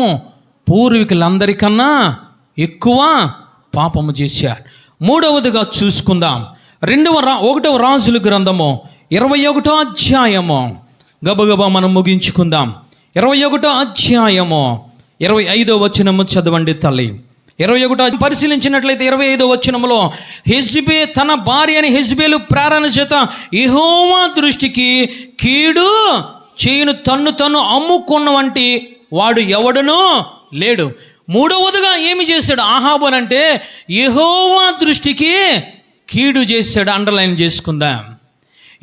Speaker 2: పూర్వీకులందరికన్నా ఎక్కువ పాపము చేశాడు. మూడవదిగా చూసుకుందాం, 1వ రాజుల గ్రంథము 21వ అధ్యాయము. గబగబా మనం ముగించుకుందాం. 21వ అధ్యాయము 25వ వచనము చదవండి తల్లి. 21 పరిశీలించినట్లయితే 25వ వచనములో హెజ్బే తన భార్య అని హెజ్బేలు ప్రేరణ చేత యెహోవా దృష్టికి కీడు చేయును తన్ను అమ్ముకున్న వంటి వాడు ఎవడునూ లేడు. మూడవదిగా ఏమి చేశాడు అహాబు అంటే యెహోవా దృష్టికి కీడు చేశాడు. అండర్లైన్ చేసుకుందాం.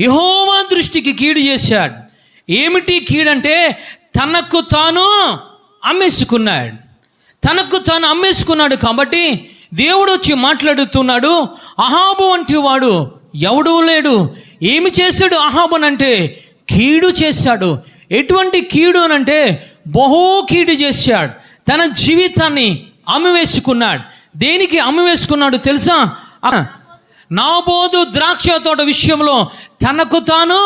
Speaker 2: యెహోవా దృష్టికి కీడు చేశాడు. ఏమిటి కీడంటే తనకు తాను అమ్మేసుకున్నాడు. కాబట్టి
Speaker 1: దేవుడు వచ్చి మాట్లాడుతున్నాడు, అహాబు వంటి వాడు ఎవడూ లేడు. ఏమి చేశాడు అహాబు అంటే కీడు చేశాడు. ఎటువంటి కీడు అనంటే బహు కీడు చేశాడు. తన జీవితాన్ని అమ్మివేసుకున్నాడు. దేనికి అమ్మివేసుకున్నాడు తెలుసా? నాబోతు ద్రాక్ష తోట విషయంలో తనకు తాను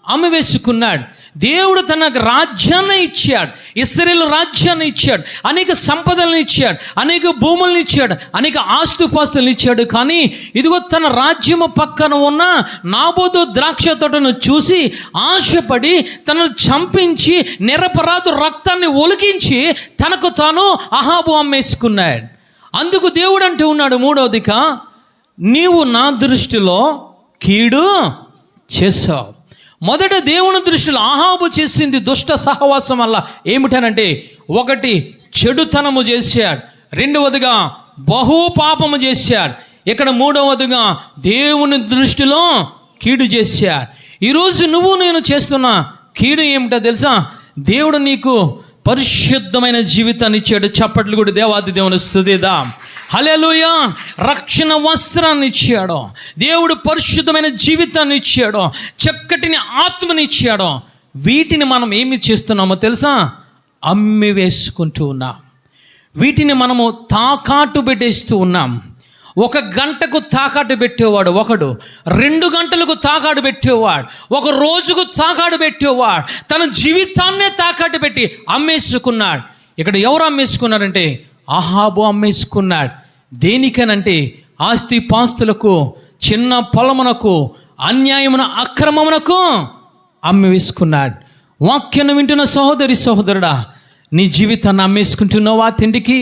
Speaker 1: అమ్మివేసుకున్నాడు. దేవుడు తనకు రాజ్యాన్ని ఇచ్చాడు, ఇశ్రాయేలు రాజ్యాన్ని ఇచ్చాడు, అనేక సంపదలను ఇచ్చాడు, అనేక భూములను ఇచ్చాడు, అనేక ఆస్తుపాస్తులను ఇచ్చాడు. కానీ ఇదిగో తన రాజ్యము పక్కన ఉన్న నాబోతు ద్రాక్ష తోటను చూసి ఆశపడి తనను చంపించి నిరపరాధు రక్తాన్ని ఒలికించి తనకు తాను అహాబు అమ్మేసుకున్నాడు. అందుకు దేవుడు అంటూ ఉన్నాడు, మూడవదిగా, నీవు నా దృష్టిలో కీడు చేసావు. మొదట దేవుని దృష్టిలో అహాబు చేసింది దుష్ట సహవాసం వల్ల ఏమిటనంటే, ఒకటి చెడుతనము చేశాడు, రెండవదిగా బహు పాపము చేశాడు, ఇక్కడ మూడవదిగా దేవుని దృష్టిలో కీడు చేశాడు. ఈరోజు నువ్వు నేను చేస్తున్న కీడు ఏమిటో తెలుసా? దేవుడు నీకు పరిశుద్ధమైన జీవితాన్ని ఇచ్చాడు. చప్పట్లు కూడా దేవాది దేవుని స్తుతిద్దాం. హల్లెలూయా. రక్షణ వస్త్రాన్ని ఇచ్చాడు దేవుడు, పరిశుద్ధమైన జీవితాన్ని ఇచ్చాడు, చక్కటిని ఆత్మని ఇచ్చాడు. వీటిని మనం ఏమి చేస్తున్నామో తెలుసా? అమ్మి వేసుకుంటూ ఉన్నాం. వీటిని మనము తాకాటు పెట్టేస్తూ ఉన్నాం. 1 గంటకు తాకాటు పెట్టేవాడు ఒకడు, 2 గంటలకు తాకాటు పెట్టేవాడు, 1 రోజుకు తాకాటు పెట్టేవాడు. తన జీవితాన్నే తాకాటు పెట్టి అమ్మేసుకున్నాడు. ఇక్కడ ఎవరు అమ్మేసుకున్నారంటే అహాబు అమ్మేసుకున్నాడు. దేనికనంటే ఆస్తి పాస్తులకు, చిన్న పొలమునకు, అన్యాయమున అక్రమమునకు అమ్మి వేసుకున్నాడు. వాక్యాన్ని వింటున్న సహోదరి సహోదరుడా, నీ జీవితాన్ని అమ్మేసుకుంటున్నావా? తిండికి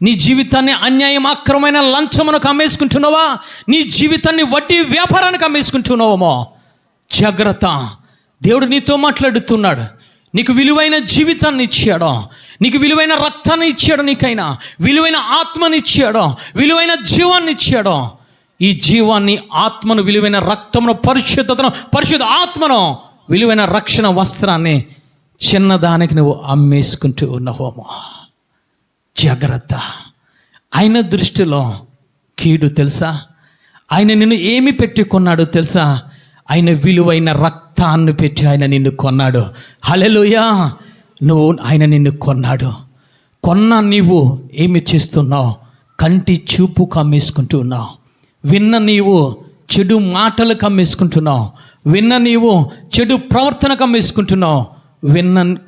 Speaker 1: నీ జీవితాన్ని అన్యాయం అక్రమమైన లంచమునకు అమ్మేసుకుంటున్నావా? నీ జీవితాన్ని వడ్డీ వ్యాపారానికి అమ్మేసుకుంటున్నావేమో. జాగ్రత్త. దేవుడు నీతో మాట్లాడుతున్నాడు. నీకు విలువైన జీవితాన్ని ఇచ్చాడు, నీకు విలువైన రక్తాన్ని ఇచ్చాడు, నీకైనా విలువైన ఆత్మని ఇచ్చాడు, విలువైన జీవాన్ని ఇచ్చాడు. ఈ జీవాన్ని, ఆత్మను, విలువైన రక్తమును, పరిశుద్ధతను, పరిశుద్ధ ఆత్మను, విలువైన రక్షణ వస్త్రాన్ని చిన్నదానికి నువ్వు అమ్మేసుకుంటూ ఉన్నావేమో. జాగ్రత్త. ఆయన దృష్టిలో కీడు తెలుసా? ఆయన నిన్ను ఏమి పెట్టి కొన్నాడో తెలుసా? ఆయన విలువైన రక్తాన్ని పెట్టి ఆయన నిన్ను కొన్నాడు. హల్లెలూయా. ఆయన నిన్ను కొన్నాడు. కొన్న నీవు ఏమి చేస్తున్నావు? కంటి చూపు కమ్మేసుకుంటూ ఉన్నావు. విన్న నీవు చెడు మాటలు కమ్మేసుకుంటున్నావు. విన్న నీవు చెడు ప్రవర్తన కమ్మేసుకుంటున్నావు.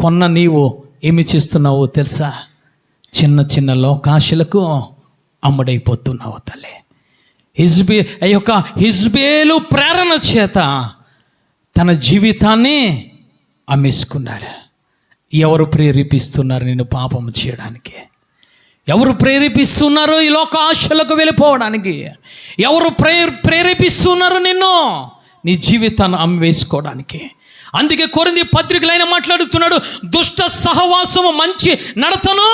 Speaker 1: కొన్న నీవు ఏమి చేస్తున్నావో తెలుసా? చిన్న చిన్న లోకాశలకు అమ్ముడైపోతున్నావు తల్లి. హిజ్బేలు ప్రేరణ చేత తన జీవితాన్ని అమ్మేసుకున్నాడు. ఎవరు ప్రేరేపిస్తున్నారు నిన్ను పాపం చేయడానికి? ఎవరు ప్రేరేపిస్తున్నారో ఈ లోక ఆశలకు వెళ్ళిపోవడానికి? ఎవరు ప్రేరేపిస్తున్నారు నిన్ను నీ జీవితాన్ని అమ్మివేసుకోవడానికి? అందుకే కొరింథీ పత్రికలైన మాట్లాడుతున్నాడు, దుష్ట సహవాసము మంచి నడతను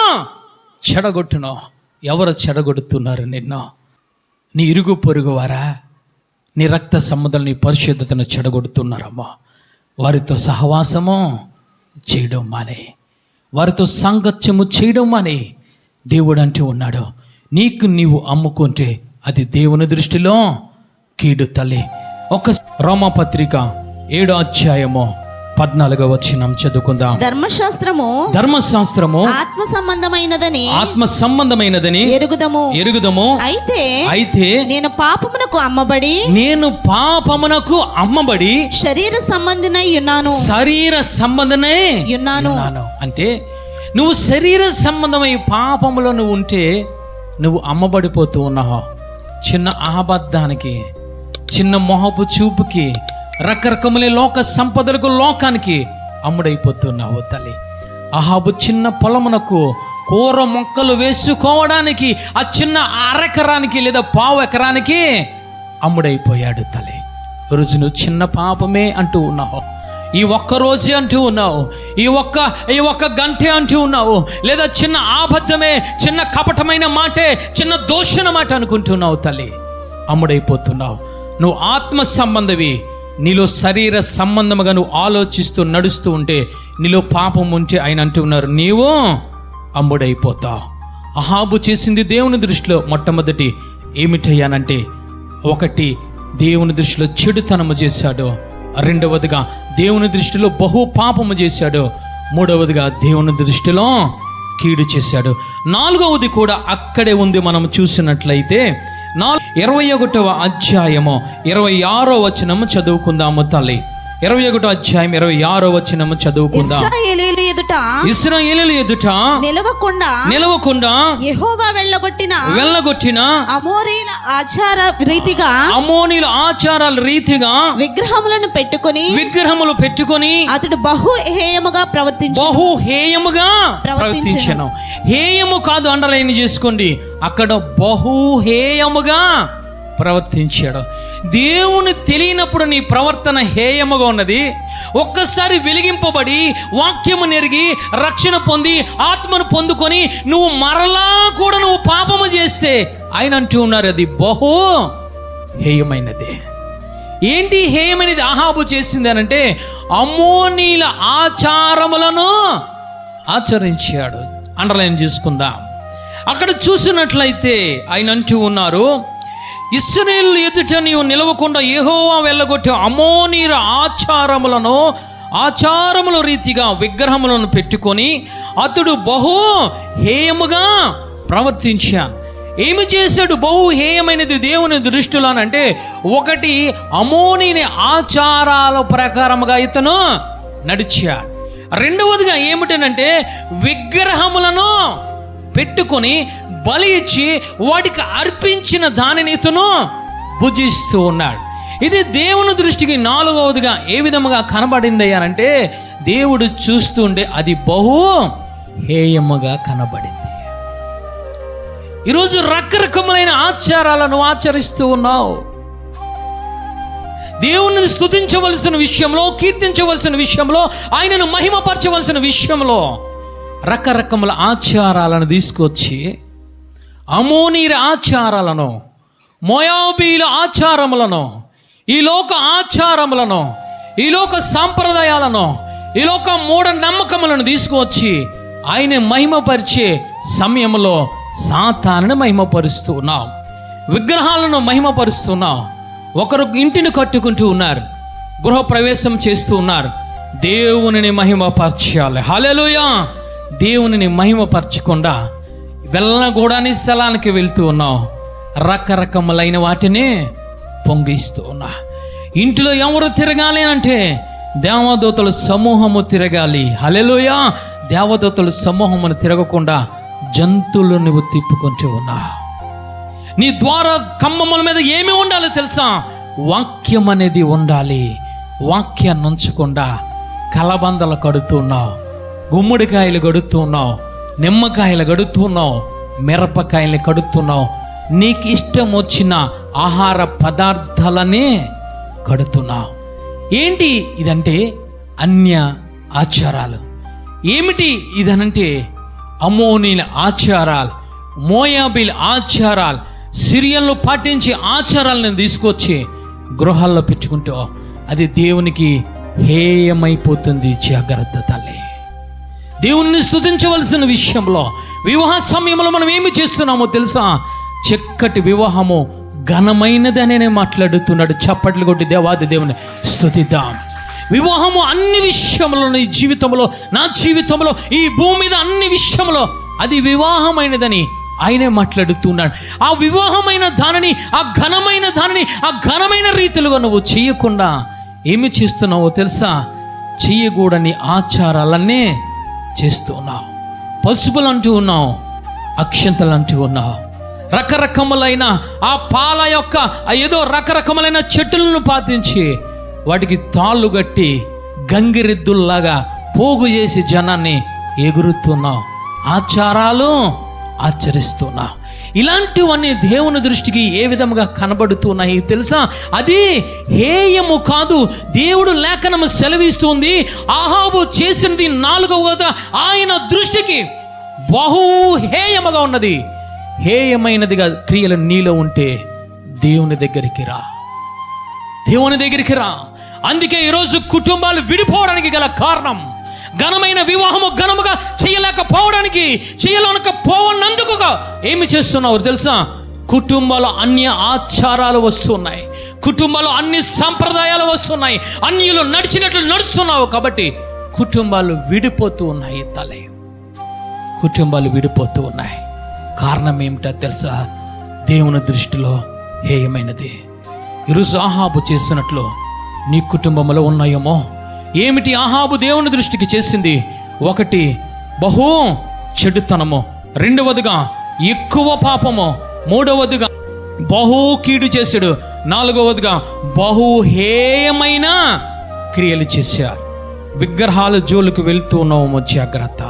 Speaker 1: చెడగొట్టును. ఎవరు చెడగొడుతున్నారు నిన్ను? నీ ఇరుగు పొరుగు వారా? నీ రక్త సంబంధం, నీ పరిశుద్ధతను చెడగొడుతున్నారమ్మా. వారితో సహవాసము చేయడం మానే, వారితో సాంగత్యము చేయడం మానే. దేవుడు అంటూ ఉన్నాడు, నీకు నీవు అమ్ముకుంటే అది దేవుని దృష్టిలో కీడు తల్లి. ఒక రోమపత్రిక 7వ అధ్యాయము 14వ వచనం చదువుకుందాం. ధర్మశాస్త్రము ఆత్మ సంబంధమైనదని ఎరుగుదము. అయితే నేను పాపమునకు అమ్మబడి శరీర సంబంధనై ఉన్నాను. అంటే నువ్వు శరీర సంబంధమై పాపములో నువ్వు ఉంటే నువ్వు అమ్మబడిపోతూ ఉన్నావు. చిన్న అబద్ధానికి, చిన్న మొహపు చూపుకి, రకరకములే లోక సంపదలకు, లోకానికి అమ్ముడైపోతున్నావు తల్లి. అహాబు చిన్న పొలమునకు కూర మొక్కలు వేసుకోవడానికి ఆ చిన్న అరెకరానికి లేదా పావు ఎకరానికి అమ్ముడైపోయాడు తల్లి. రోజు నువ్వు చిన్న పాపమే అంటూ ఉన్నావు, ఈ ఒక్క రోజే అంటూ ఉన్నావు, ఈ ఒక్క గంటే అంటూ ఉన్నావు, లేదా చిన్న అబద్ధమే, చిన్న కపటమైన మాటే, చిన్న దోషణ మాట అనుకుంటున్నావు తల్లి. అమ్ముడైపోతున్నావు. నువ్వు ఆత్మ సంబంధవి, నీలో శరీర సంబంధముగా నువ్వు ఆలోచిస్తూ నడుస్తూ ఉంటే, నీలో పాపం ఉంటే ఆయన అంటున్నారు నీవు అమ్ముడైపోతావు. అహాబు చేసింది దేవుని దృష్టిలో మొట్టమొదటి ఏమిటయ్యానంటే, ఒకటి దేవుని దృష్టిలో చెడుతనము చేశాడు, రెండవదిగా దేవుని దృష్టిలో బహు పాపము చేశాడు, మూడవదిగా దేవుని దృష్టిలో కీడు చేశాడు, నాలుగవది కూడా అక్కడే ఉంది. మనం చూసినట్లయితే 21వ అధ్యాయము 26వ వచనము చదువుకుందాము తల్లి. 21వ అధ్యాయం 26వ వచనము చదువుకుందాం. ఇశ్రాయేలీయుల ఎదుట నిలవకుండా
Speaker 3: యెహోవా వెళ్ళగొట్టిన అమోరీల ఆచారాల రీతిగా విగ్రహములు పెట్టుకొని అతడు బహు హేయముగా ప్రవర్తించెను.
Speaker 1: హేయము కాదు, అండర్లైన్ చేసుకోండి, అక్కడ బహు హేయముగా ప్రవర్తించాడు. దేవుని తెలియనప్పుడు నీ ప్రవర్తన హేయముగా ఉన్నది. ఒక్కసారి వెలిగింపబడి వాక్యము నెరిగి రక్షణ పొంది ఆత్మను పొందుకొని నువ్వు మరలా కూడా నువ్వు పాపము చేస్తే ఆయన అంటూ ఉన్నారు, అది బహు హేయమైనది. ఏంటి హేయమైనది అహాబు చేసింది అనంటే, అమ్మోనీల ఆచారములను ఆచరించాడు. అండర్లైన్ చేసుకుందాం. అక్కడ చూసినట్లయితే ఆయన అంటూ ఉన్నారు, ఇశ్రాయేలు ఎదుట నీవు నిలవకుండా యెహోవా వెళ్ళగొట్టి అమోనీల ఆచారముల రీతిగా విగ్రహములను పెట్టుకొని అతడు బహు హేయముగా ప్రవర్తించాను. ఏమి చేశాడు? బహు హేయమైనది దేవుని దృష్టిలో అంటే, ఒకటి అమోనీని ఆచారాల ప్రకారముగా ఇతను నడిచాడు. రెండవదిగా ఏమిటనంటే, విగ్రహములను పెట్టుకొని బలి ఇచ్చి వాటికి అర్పించిన దానిని ఇతను భుజిస్తూ ఉన్నాడు. ఇది దేవుని దృష్టికి నాలుగవదిగా ఏ విధముగా కనబడింది అంటే, దేవుడు చూస్తుండే అది బహు హేయముగా కనబడింది. ఈరోజు రకరకములైన ఆచారాలను ఆచరిస్తూ ఉన్నావు. దేవుని స్తుతించవలసిన విషయంలో, కీర్తించవలసిన విషయంలో, ఆయనను మహిమపరచవలసిన విషయంలో రకరకముల ఆచారాలను తీసుకొచ్చి అమోనీల ఆచారాలను, మోయాబీల ఆచారములను, ఈ లోక ఆచారములను, ఈ లోక సాంప్రదాయాలను, ఈ లోక మూఢ నమ్మకములను తీసుకువచ్చి ఆయన మహిమపరిచే సమయంలో సాతానుని మహిమపరుస్తున్నావు, విగ్రహాలను మహిమపరుస్తున్నావు. ఒకరు ఇంటిని కట్టుకుంటూ ఉన్నారు, గృహప్రవేశం చేస్తూ ఉన్నారు. దేవునిని మహిమపరచాలి. హల్లెలూయా. దేవునిని మహిమపరచకుండా వెళ్ళగూడని స్థలానికి వెళ్తూ ఉన్నావు, రకరకములైన వాటిని పొంగిస్తూ ఉన్నా. ఇంటిలో ఎవరు తిరగాలి అంటే దేవదూతల సమూహము తిరగాలి. హల్లెలూయా. దేవదూతల సమూహమును తిరగకుండా జంతువులు నువ్వు తిప్పుకుంటూ ఉన్నా. నీ ద్వార కమ్మముల మీద ఏమి ఉండాలి తెలుసా? వాక్యం అనేది ఉండాలి. వాక్యాన్ని ఉంచకుండా కలబందలు కడుతున్నావు, గుమ్మడికాయలు కడుతున్నావు, నిమ్మకాయలు కడుతున్నావు, మిరపకాయలు కడుతున్నావు, నీకు ఇష్టం వచ్చిన ఆహార పదార్థాలనే కడుతున్నావు. ఏంటి ఇదంటే? అన్య ఆచారాలు. ఏమిటి ఇదనంటే అమోనీల ఆచారాలు, మోయాబీల ఆచారాలు, సిరియన్లు పాటించే ఆచారాలను తీసుకొచ్చి గృహాల్లో పెట్టుకుంటూ అది దేవునికి హేయమైపోతుంది. జాగ్రత్త తల్లి. దేవుణ్ణి స్తుతించవలసిన విషయంలో వివాహ సమయంలో మనం ఏమి చేస్తున్నామో తెలుసా? చక్కటి వివాహము ఘనమైనదనే మాట్లాడుతున్నాడు. చప్పట్లు కొట్టి దేవాది దేవుని స్తుతిద్దాం. వివాహము అన్ని విషయంలో, నీ జీవితంలో, నా జీవితంలో, ఈ భూమి మీద అన్ని విషయంలో అది వివాహమైనదని ఆయనే మాట్లాడుతున్నాడు. ఆ వివాహమైన దానిని, ఆ ఘనమైన దానిని, ఆ ఘనమైన రీతిలుగా నువ్వు చేయకుండా ఏమి చేస్తున్నావో తెలుసా? చెయ్యకూడని ఆచారాలన్నీ చేస్తున్నావు. పసుపులు అంటూ ఉన్నావు, అక్షంతలు అంటూ ఉన్నావు, రకరకములైన ఆ పాల యొక్క ఏదో రకరకములైన చెట్టులను పాతించి వాటికి తాళ్ళు కట్టి గంగిరెద్దుల్లాగా పోగు చేసి జనాన్ని ఎగురుతున్నావు, ఆచారాలు ఆచరిస్తున్నావు. ఇలాంటివన్నీ దేవుని దృష్టికి ఏ విధంగా కనబడుతున్నాయి తెలుసా? అది హేయము కాదు. దేవుడు లేఖనము సెలవిస్తుంది, అహాబు చేసినది నాలుగవది ఆయన దృష్టికి బహు హేయముగా ఉన్నది. హేయమైనదిగా క్రియలు నీలో ఉంటే దేవుని దగ్గరికి రా, దేవుని దగ్గరికి రా. అందుకే ఈరోజు కుటుంబాలు విడిపోవడానికి గల కారణం, ఘనమైన వివాహము ఘనముగా చేయలేకపోవనందుకుగా ఏమి చేస్తున్నావు తెలుసా? కుటుంబాలు అన్య ఆచారాలు వస్తున్నాయి, కుటుంబాలు అన్ని సంప్రదాయాలు వస్తున్నాయి, అన్యులు నడిచినట్లు నడుస్తున్నావు కాబట్టి కుటుంబాలు విడిపోతూ ఉన్నాయి. కుటుంబాలు విడిపోతూ ఉన్నాయి. కారణం ఏమిటో తెలుసా? దేవుని దృష్టిలో హేయమైనది. ఈరోజు ఆహాబు చేసినట్లు నీ కుటుంబంలో ఉన్నాయేమో. ఏమిటి ఆహాబు దేవుని దృష్టికి చేసింది? ఒకటి, బహు చెడుతనము. రెండవదిగా ఎక్కువ పాపము. మూడవదిగా బహు కీడు చేశాడు. నాలుగవదిగా బహు హేయమైన క్రియలు చేశారు. విగ్రహాల జోలికి వెళ్తూ ఉన్నాము, జాగ్రత్త.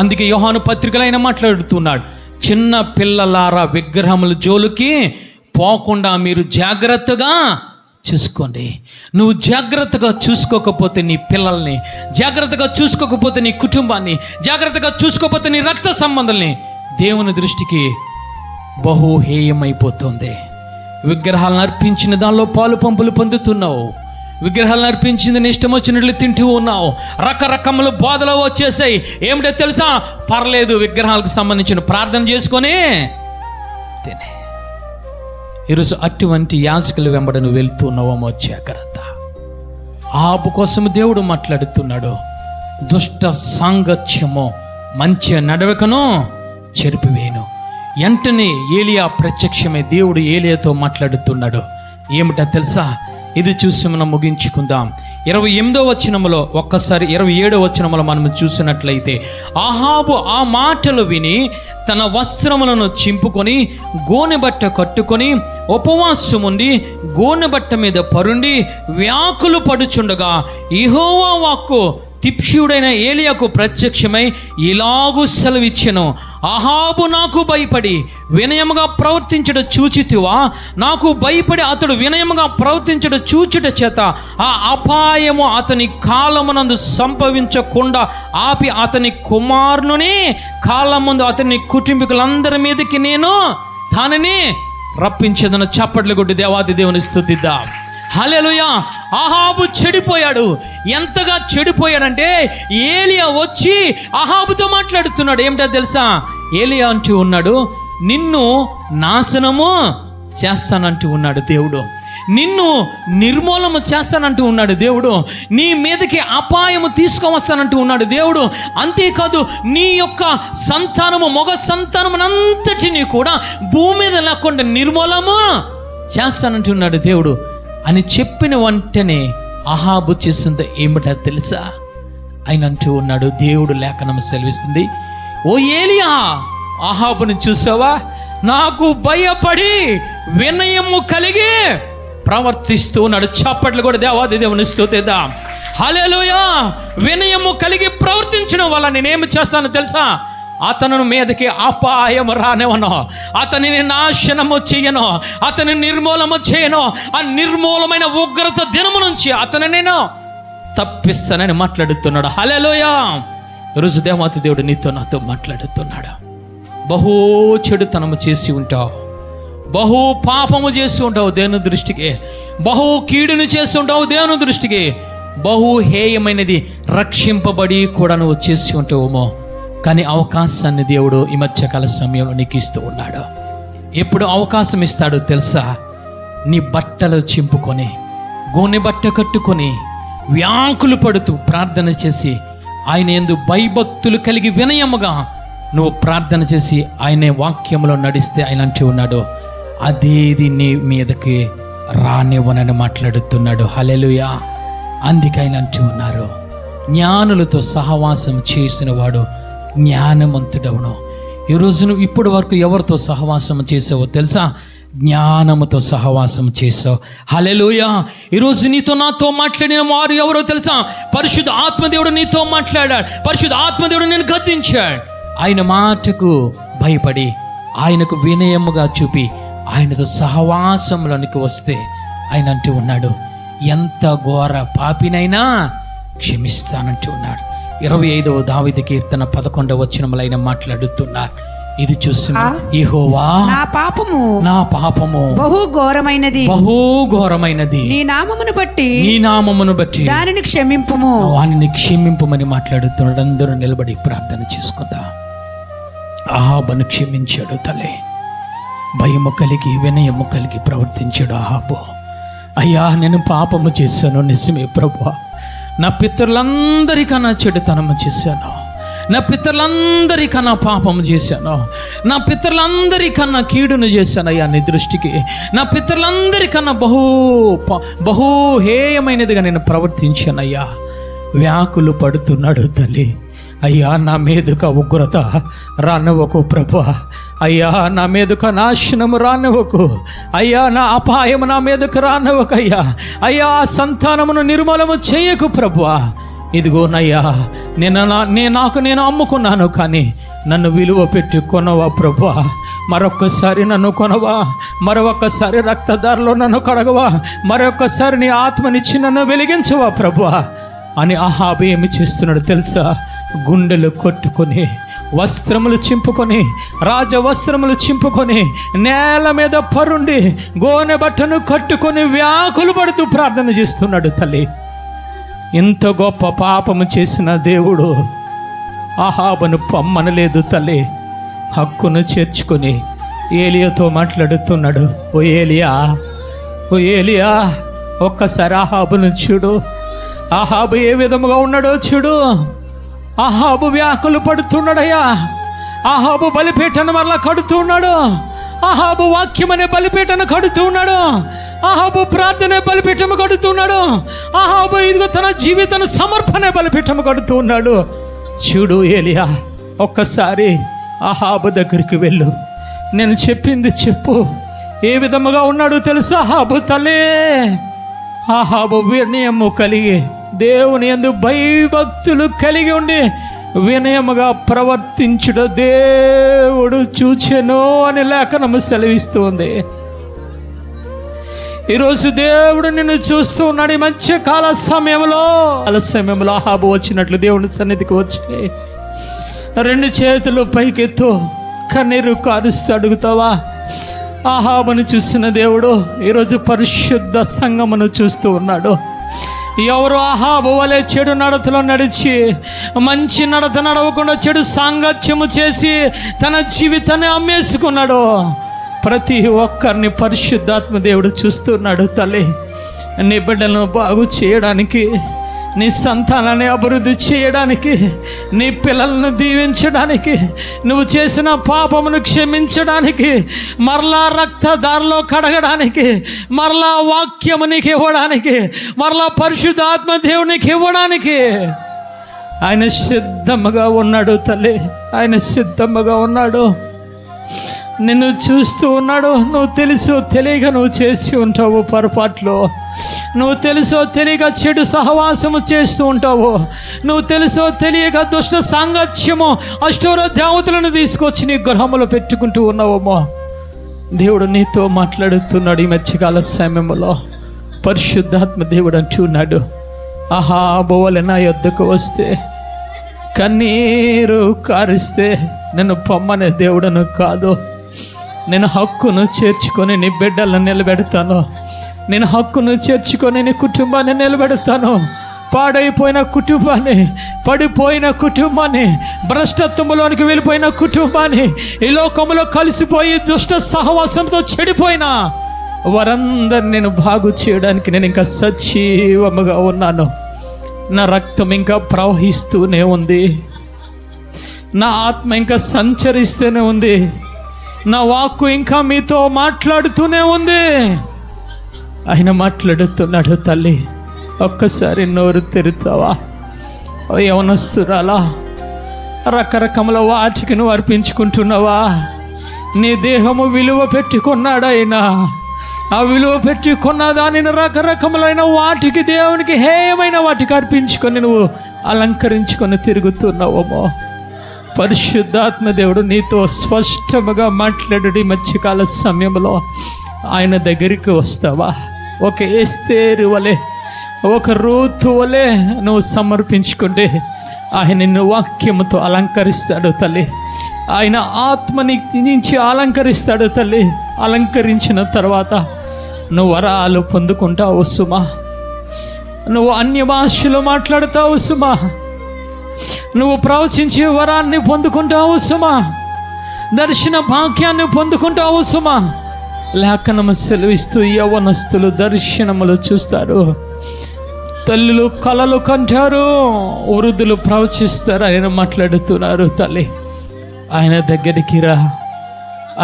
Speaker 1: అందుకే యోహాను పత్రికలో ఆయన మాట్లాడుతున్నాడు, చిన్న పిల్లలారా విగ్రహముల జోలికి పోకుండా మీరు జాగ్రత్తగా చూసుకోండి. నువ్వు జాగ్రత్తగా చూసుకోకపోతే నీ పిల్లల్ని, జాగ్రత్తగా చూసుకోకపోతే నీ కుటుంబాన్ని, జాగ్రత్తగా చూసుకోకపోతే నీ రక్త సంబంధాలని దేవుని దృష్టికి బహు హేయమైపోతుంది. విగ్రహాలను అర్పించిన దానిలో పాలు పంపులు పొందుతున్నావు. విగ్రహాలను అర్పించింది నీ ఇష్టం వచ్చినట్లు తింటూ ఉన్నావు. రకరకముల బాధలు వచ్చేసాయి. ఏమిటో తెలుసా? పర్లేదు, విగ్రహాలకు సంబంధించిన ప్రార్థన చేసుకొని తినే. ఈరోజు అటువంటి యాజకుల వెంబడి నువ్వు వెళ్తున్నావేమో, జాగ్రత్త. ఆహాబు కోసం దేవుడు మాట్లాడుతున్నాడు. దుష్ట సాంగత్యము మంచి నడవకను చెరిపివేను. వెంటనే ఏలియా ప్రత్యక్షమై దేవుడు ఏలియాతో మాట్లాడుతున్నాడు. ఏమిటో తెలుసా? ఇది చూసి మనం ముగించుకుందాం. 28వ వచనములో, ఒక్కసారి 27వ వచనములో మనం చూసినట్లయితే, ఆహాబు ఆ మాటలు విని తన వస్త్రములను చింపుకొని గోనె బట్ట కట్టుకొని ఉపవాసముండి గోనె బట్ట మీద పరుండి వ్యాకులు పడుచుండగా యెహోవా వాక్కు తిప్ష్యుడైన ఏలియాకు ప్రత్యక్షమై ఇలాగూ సెలవిచ్చెను, ఆహాబు నాకు భయపడి వినయముగా ప్రవర్తించడం చూచితివా? నాకు భయపడి అతడు వినయముగా ప్రవర్తించడం చూచుట చేత ఆ అపాయము అతని కాలమునందు సంభవించకుండా ఆపి అతని కుమారుని కాలముందు అతని కుటుంబీకులందరి మీదకి నేను దానిని రప్పించదను. చప్పట్లు కొట్టి దేవాది దేవుని స్తుతిద్దాం. హల్లెలూయా. ఆహాబు చెడిపోయాడు. ఎంతగా చెడిపోయాడంటే ఏలియా వచ్చి ఆహాబుతో మాట్లాడుతున్నాడు. ఏమిటో తెలుసా? ఏలియా అంటూ ఉన్నాడు, నిన్ను నాశనము చేస్తానంటూ ఉన్నాడు దేవుడు. నిన్ను నిర్మూలము చేస్తానంటూ ఉన్నాడు దేవుడు. నీ మీదకి అపాయము తీసుకువస్తానంటూ ఉన్నాడు దేవుడు. అంతేకాదు, నీ యొక్క సంతానము, మగ సంతానమునంతటిని కూడా భూమి మీద లేకుండా నిర్మూలము చేస్తానంటున్నాడు దేవుడు అని చెప్పిన వెంటనే ఆహాబు చేసింది ఏమిటో తెలుసా? ఆయన అంటూ ఉన్నాడు, దేవుడు లేఖనం సెలవిస్తుంది, ఓ ఏలియా, ఆహాబుని చూసావా? నాకు భయపడి వినయము కలిగి ప్రవర్తిస్తూ ఉన్నాడు. చప్పట్లు కూడా దేవాది దేవుని స్తుతిద్దాం. హల్లెలూయా. వినయము కలిగి ప్రవర్తించడం వల్ల నేనేమి చేస్తానో తెలుసా? అతను మీదకి అపాయం రానివ్వను, అతనిని నాశనము చేయను, అతని నిర్మూలము చేయను. ఆ నిర్మూలమైన ఉగ్రత దినము నుంచి అతను నేను తప్పిస్తానని మాట్లాడుతున్నాడు. హల్లెలూయా. ఈరోజు దేవాతి దేవుడు నీతో నాతో మాట్లాడుతున్నాడు. బహు చెడుతనము చేసి ఉంటావు, బహు పాపము చేసి ఉంటావు దేవుని దృష్టికి, బహు కీడును చేసి ఉంటావు దేవుని దృష్టికి, బహు హేయమైనది రక్షింపబడి కూడా నువ్వు చేసి ఉంటావేమో. కానీ అవకాశాన్ని దేవుడు ఈ మధ్యకాల సమయంలో నీకు ఇస్తూ ఉన్నాడు. ఎప్పుడు అవకాశం ఇస్తాడో తెలుసా? నీ బట్టలు చింపుకొని గోనె బట్ట కట్టుకొని వ్యాకులు పడుతూ ప్రార్థన చేసి ఆయన యందు భయభక్తులు కలిగి వినయముగా నువ్వు ప్రార్థన చేసి ఆయన వాక్యంలో నడిస్తే ఆయన అంటూ ఉన్నాడు, అదేది నీ మీదకి రానివ్వనని మాట్లాడుతున్నాడు. హల్లెలూయా. అందుకే ఆయన అంటూ ఉన్నారు, జ్ఞానులతో సహవాసం చేసిన వాడు జ్ఞానవంతుడవును. ఈరోజు నువ్వు ఇప్పటి వరకు ఎవరితో సహవాసం చేసావో తెలుసా? జ్ఞానముతో సహవాసం చేసావు. హల్లెలూయా. ఈరోజు నీతో నాతో మాట్లాడిన వారు ఎవరో తెలుసా? పరిశుద్ధ ఆత్మదేవుడు నీతో మాట్లాడాడు. పరిశుద్ధ ఆత్మదేవుడు నేను గద్దించాడు. ఆయన మాటకు భయపడి ఆయనకు వినయముగా చూపి ఆయనతో సహవాసంలోనికి వస్తే ఆయన అంటూ ఉన్నాడు, ఎంత ఘోర పాపినైనా క్షమిస్తానంటూ ఉన్నాడు. 25వ దావీదు కీర్తన 11వ వచనములో ఆయన మాట్లాడుతున్నారు, ఇది చూసి యెహోవా
Speaker 4: నా పాపము
Speaker 1: బహు ఘోరమైనది, నీ నామమును బట్టి
Speaker 4: దానిని క్షమింపుము,
Speaker 1: వానిని క్షమింపమని మాట్లాడుతున్నాడు. అందరూ నిలబడి ప్రార్థన చేసుకుందా. అహాబును క్షమించాడు తల్లి. భయము కలిగి వినయము కలిగి ప్రవర్తించాడు అహాబు. అయ్యా, నేను పాపము చేశాను నిజమే ప్రభువా, నా పితరులందరికన్నా చెడుతనము చేశాను, నా పితరులందరికన్నా పాపము చేశాను, నా పితరులందరికన్నా కీడును చేశాను అయ్యా నీ దృష్టికి. నా పితరులందరికన్నా బహు హేయమైనదిగా నేను ప్రవర్తించాను అయ్యా. వ్యాకులు పడుతున్నాడు తల్లి. అయ్యా, నా మీదుక ఉగ్రత రానివ్వకు ప్రభు. అయ్యా, నా మీదుక నాశనము రానివ్వకు అయ్యా. నా అపాయము నా మీదకు రానివ్వకయ్యా. అయ్యా, సంతానమును నిర్మూలము చేయకు ప్రభు. ఇదిగోనయ్యా, నేను అమ్ముకున్నాను, కానీ నన్ను విలువ పెట్టి కొనవా ప్రభు. మరొక్కసారి నన్ను కొనవా, మరొకసారి రక్తదారిలో నన్ను కడగవా, మరొకసారి నీ ఆత్మనిచ్చి నన్ను వెలిగించవా ప్రభు అని అహాబు ఏమి చేస్తున్నాడు తెలుసా? గుండెలు కొట్టుకొని, వస్త్రములు చింపుకొని, రాజవస్త్రములు చింపుకొని, నేల మీద పరుండి గోనె బట్టను కట్టుకొని వ్యాకులు పడుతూ ప్రార్థన చేస్తున్నాడు తల్లి. ఇంత గొప్ప పాపము చేసిన దేవుడు అహాబును పొమ్మనలేదు తల్లి. హక్కును చేర్చుకొని ఏలియాతో మాట్లాడుతున్నాడు. ఓ ఏలియా, ఒక్కసారి అహాబును చూడు. అహాబు ఏ విధముగా ఉన్నాడో చూడు. అహాబు వ్యాకులు పడుతున్నాడయ్యా. అహాబు బలిపీఠను మరలా కడుతున్నాడు. అహాబు వాక్యం అనే బలిపీఠను కడుతున్నాడు. అహాబు ప్రార్థనే బలిపీఠము కడుతున్నాడు. అహాబు ఇదిగో తన జీవితాన్ని సమర్పణే బలిపీఠము కడుతున్నాడు. చూడు ఏలియా, ఒక్కసారి అహాబు దగ్గరికి వెళ్ళు. నేను చెప్పింది చెప్పు. ఏ విధముగా ఉన్నాడు తెలుసా అహాబు తల్లి? అహాబు వినయము కలిగి, దేవుని యందు భయభక్తులు కలిగి ఉండి వినయముగా ప్రవర్తించుట దేవుడు చూచెను అని లేఖనము సెలవిస్తుంది. ఈరోజు దేవుడు నిన్ను చూస్తూ ఉన్నాడు. ఈ మంచి కాల సమయంలో అహాబు వచ్చినట్లు దేవుని సన్నిధికి వచ్చి 2 చేతులు పైకెత్తు, కన్నీరు కారుస్తూ అడుగుతావా? అహాబును చూసిన దేవుడు ఈరోజు పరిశుద్ధ సంఘమును చూస్తూ ఉన్నాడు. ఎవరు అహాబు వలె చెడు నడతలో నడిచి మంచి నడత నడవకుండా చెడు సాంగత్యము చేసి తన జీవితాన్ని అమ్మేసుకున్నాడు, ప్రతి ఒక్కరిని పరిశుద్ధాత్మ దేవుడు చూస్తున్నాడు తల్లి. నీ బిడ్డలను బాగు చేయడానికి, నీ సంతానాన్ని అభివృద్ధి చేయడానికి, నీ పిల్లలను దీవించడానికి, నువ్వు చేసిన పాపమును క్షమించడానికి, మరలా రక్తదారిలో కడగడానికి, మరలా వాక్యము నీకు ఇవ్వడానికి, మరలా పరిశుద్ధాత్మ దేవునికి ఇవ్వడానికి ఆయన సిద్ధముగా ఉన్నాడు తల్లి. ఆయన సిద్ధముగా ఉన్నాడు. నిన్ను చూస్తూ ఉన్నాడు. నువ్వు తెలుసో తెలియక నువ్వు చేసి ఉంటావు పొరపాట్లు. నువ్వు తెలుసో తెలియక చెడు సహవాసము చేస్తూ ఉంటావు. నువ్వు తెలుసో తెలియక దుష్ట సాంగత్యము, అష్టోర దేవతలను తీసుకొచ్చి నీ గృహములో పెట్టుకుంటూ ఉన్నావేమో. దేవుడు నీతో మాట్లాడుతున్నాడు. ఈ మధ్యకాల సమయంలో పరిశుద్ధాత్మ దేవుడు అంటున్నాడు, అహాబు వలె నా యొద్దకు వస్తే, కన్నీరు కారిస్తే నన్ను పొమ్మనే దేవుడను కాదు. నేను హక్కును చేర్చుకొని నీ బిడ్డలను నిలబెడతాను. నేను హక్కును చేర్చుకొని నీ కుటుంబాన్ని నిలబెడతాను. పాడైపోయిన కుటుంబాన్ని, పడిపోయిన కుటుంబాన్ని, భ్రష్టత్వంలోనికి వెళ్ళిపోయిన కుటుంబాన్ని, ఈ లోకంలో కలిసిపోయి దుష్ట సహవాసంతో చెడిపోయిన వారందరిని నేను బాగు చేయడానికి నేను ఇంకా సజీవముగా ఉన్నాను. నా రక్తం ఇంకా ప్రవహిస్తూనే ఉంది. నా ఆత్మ ఇంకా సంచరిస్తూనే ఉంది. నా వాక్కు ఇంకా మీతో మాట్లాడుతూనే ఉంది. ఆయన మాట్లాడుతున్నాడు తల్లి. ఒక్కసారి నోరు తెరుతావా? యవనస్తురాలా, రకరకముల వాటికి నువ్వు అర్పించుకుంటున్నావా? నీ దేహము విలువ పెట్టుకున్నాడు ఆయన. ఆ విలువ పెట్టుకున్న దానిని రకరకములైన వాటికి, దేవునికి హేయమైన వాటికి అర్పించుకొని నువ్వు అలంకరించుకొని తిరుగుతున్నావేమో. పరిశుద్ధాత్మ దేవుడు నీతో స్పష్టముగా మాట్లాడు. ఈ మధ్యకాల సమయంలో ఆయన దగ్గరికి వస్తావా? ఒక ఎస్తేరు వలె, ఒక రూతు వలె నువ్వు సమర్పించుకుంటే ఆయన నిన్ను వాక్యముతో అలంకరిస్తాడు తల్లి. ఆయన ఆత్మని నుంచి అలంకరిస్తాడు తల్లి. అలంకరించిన తర్వాత నువ్వు వరాలు పొందుకుంటావు సుమా. నువ్వు అన్య భాషలు మాట్లాడుతావు సుమా. నువ్వు ప్రవచించే వరాన్ని పొందుకుంటావు సుమా. దర్శన భాగ్యాన్ని పొందుకుంటావు సుమా. లేఖనము సెలవిస్తూ యవ్వనస్తులు దర్శనములు చూస్తారు, తల్లులు కలలు కంటారు, వృద్ధులు ప్రవచిస్తారు. ఆయన మాట్లాడుతున్నారు తల్లి. ఆయన దగ్గరికి రా,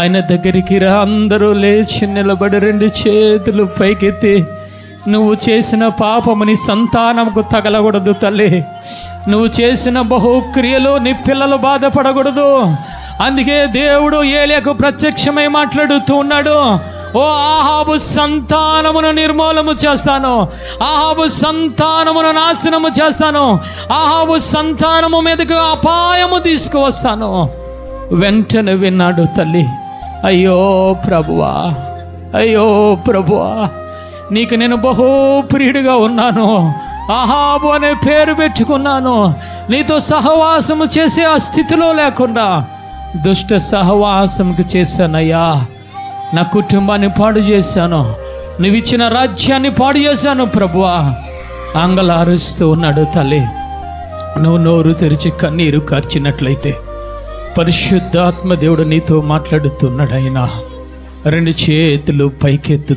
Speaker 1: ఆయన దగ్గరికి రా. అందరూ లేచి నిలబడి 2 చేతులు పైకెత్తి, నువ్వు చేసిన పాపముని సంతానముకు తగలకూడదు తల్లి. నువ్వు చేసిన బహుక్రియలు నీ పిల్లలు బాధపడకూడదు. అందుకే దేవుడు ఏలియాకు ప్రత్యక్షమై మాట్లాడుతూ ఉన్నాడు. ఓ ఆహాబు సంతానమును నిర్మూలము చేస్తాను, ఆహాబు సంతానమును నాశనము చేస్తాను, ఆహాబు సంతానము మీదకు అపాయము తీసుకువస్తాను. వెంటనే విన్నాడు తల్లి. అయ్యో ప్రభువా, అయ్యో ప్రభువా, నీకు నేను బహుప్రియుడిగా ఉన్నాను, ఆహాబు అనే పేరు పెట్టుకున్నాను. నీతో సహవాసము చేసే ఆ స్థితిలో లేకుండా దుష్ట సహవాసంకి చేశానయ్యా. నా కుటుంబాన్ని పాడు చేశాను, నువ్విచ్చిన రాజ్యాన్ని పాడు చేశాను ప్రభువా. అంగలారుస్తూ ఉన్నాడు తల్లి. నువ్వు నోరు తెరిచి కన్నీరు కార్చినట్లయితే పరిశుద్ధాత్మ దేవుడు నీతో మాట్లాడుతున్నాడు. ఆయన 2 చేతులు పైకెత్తు.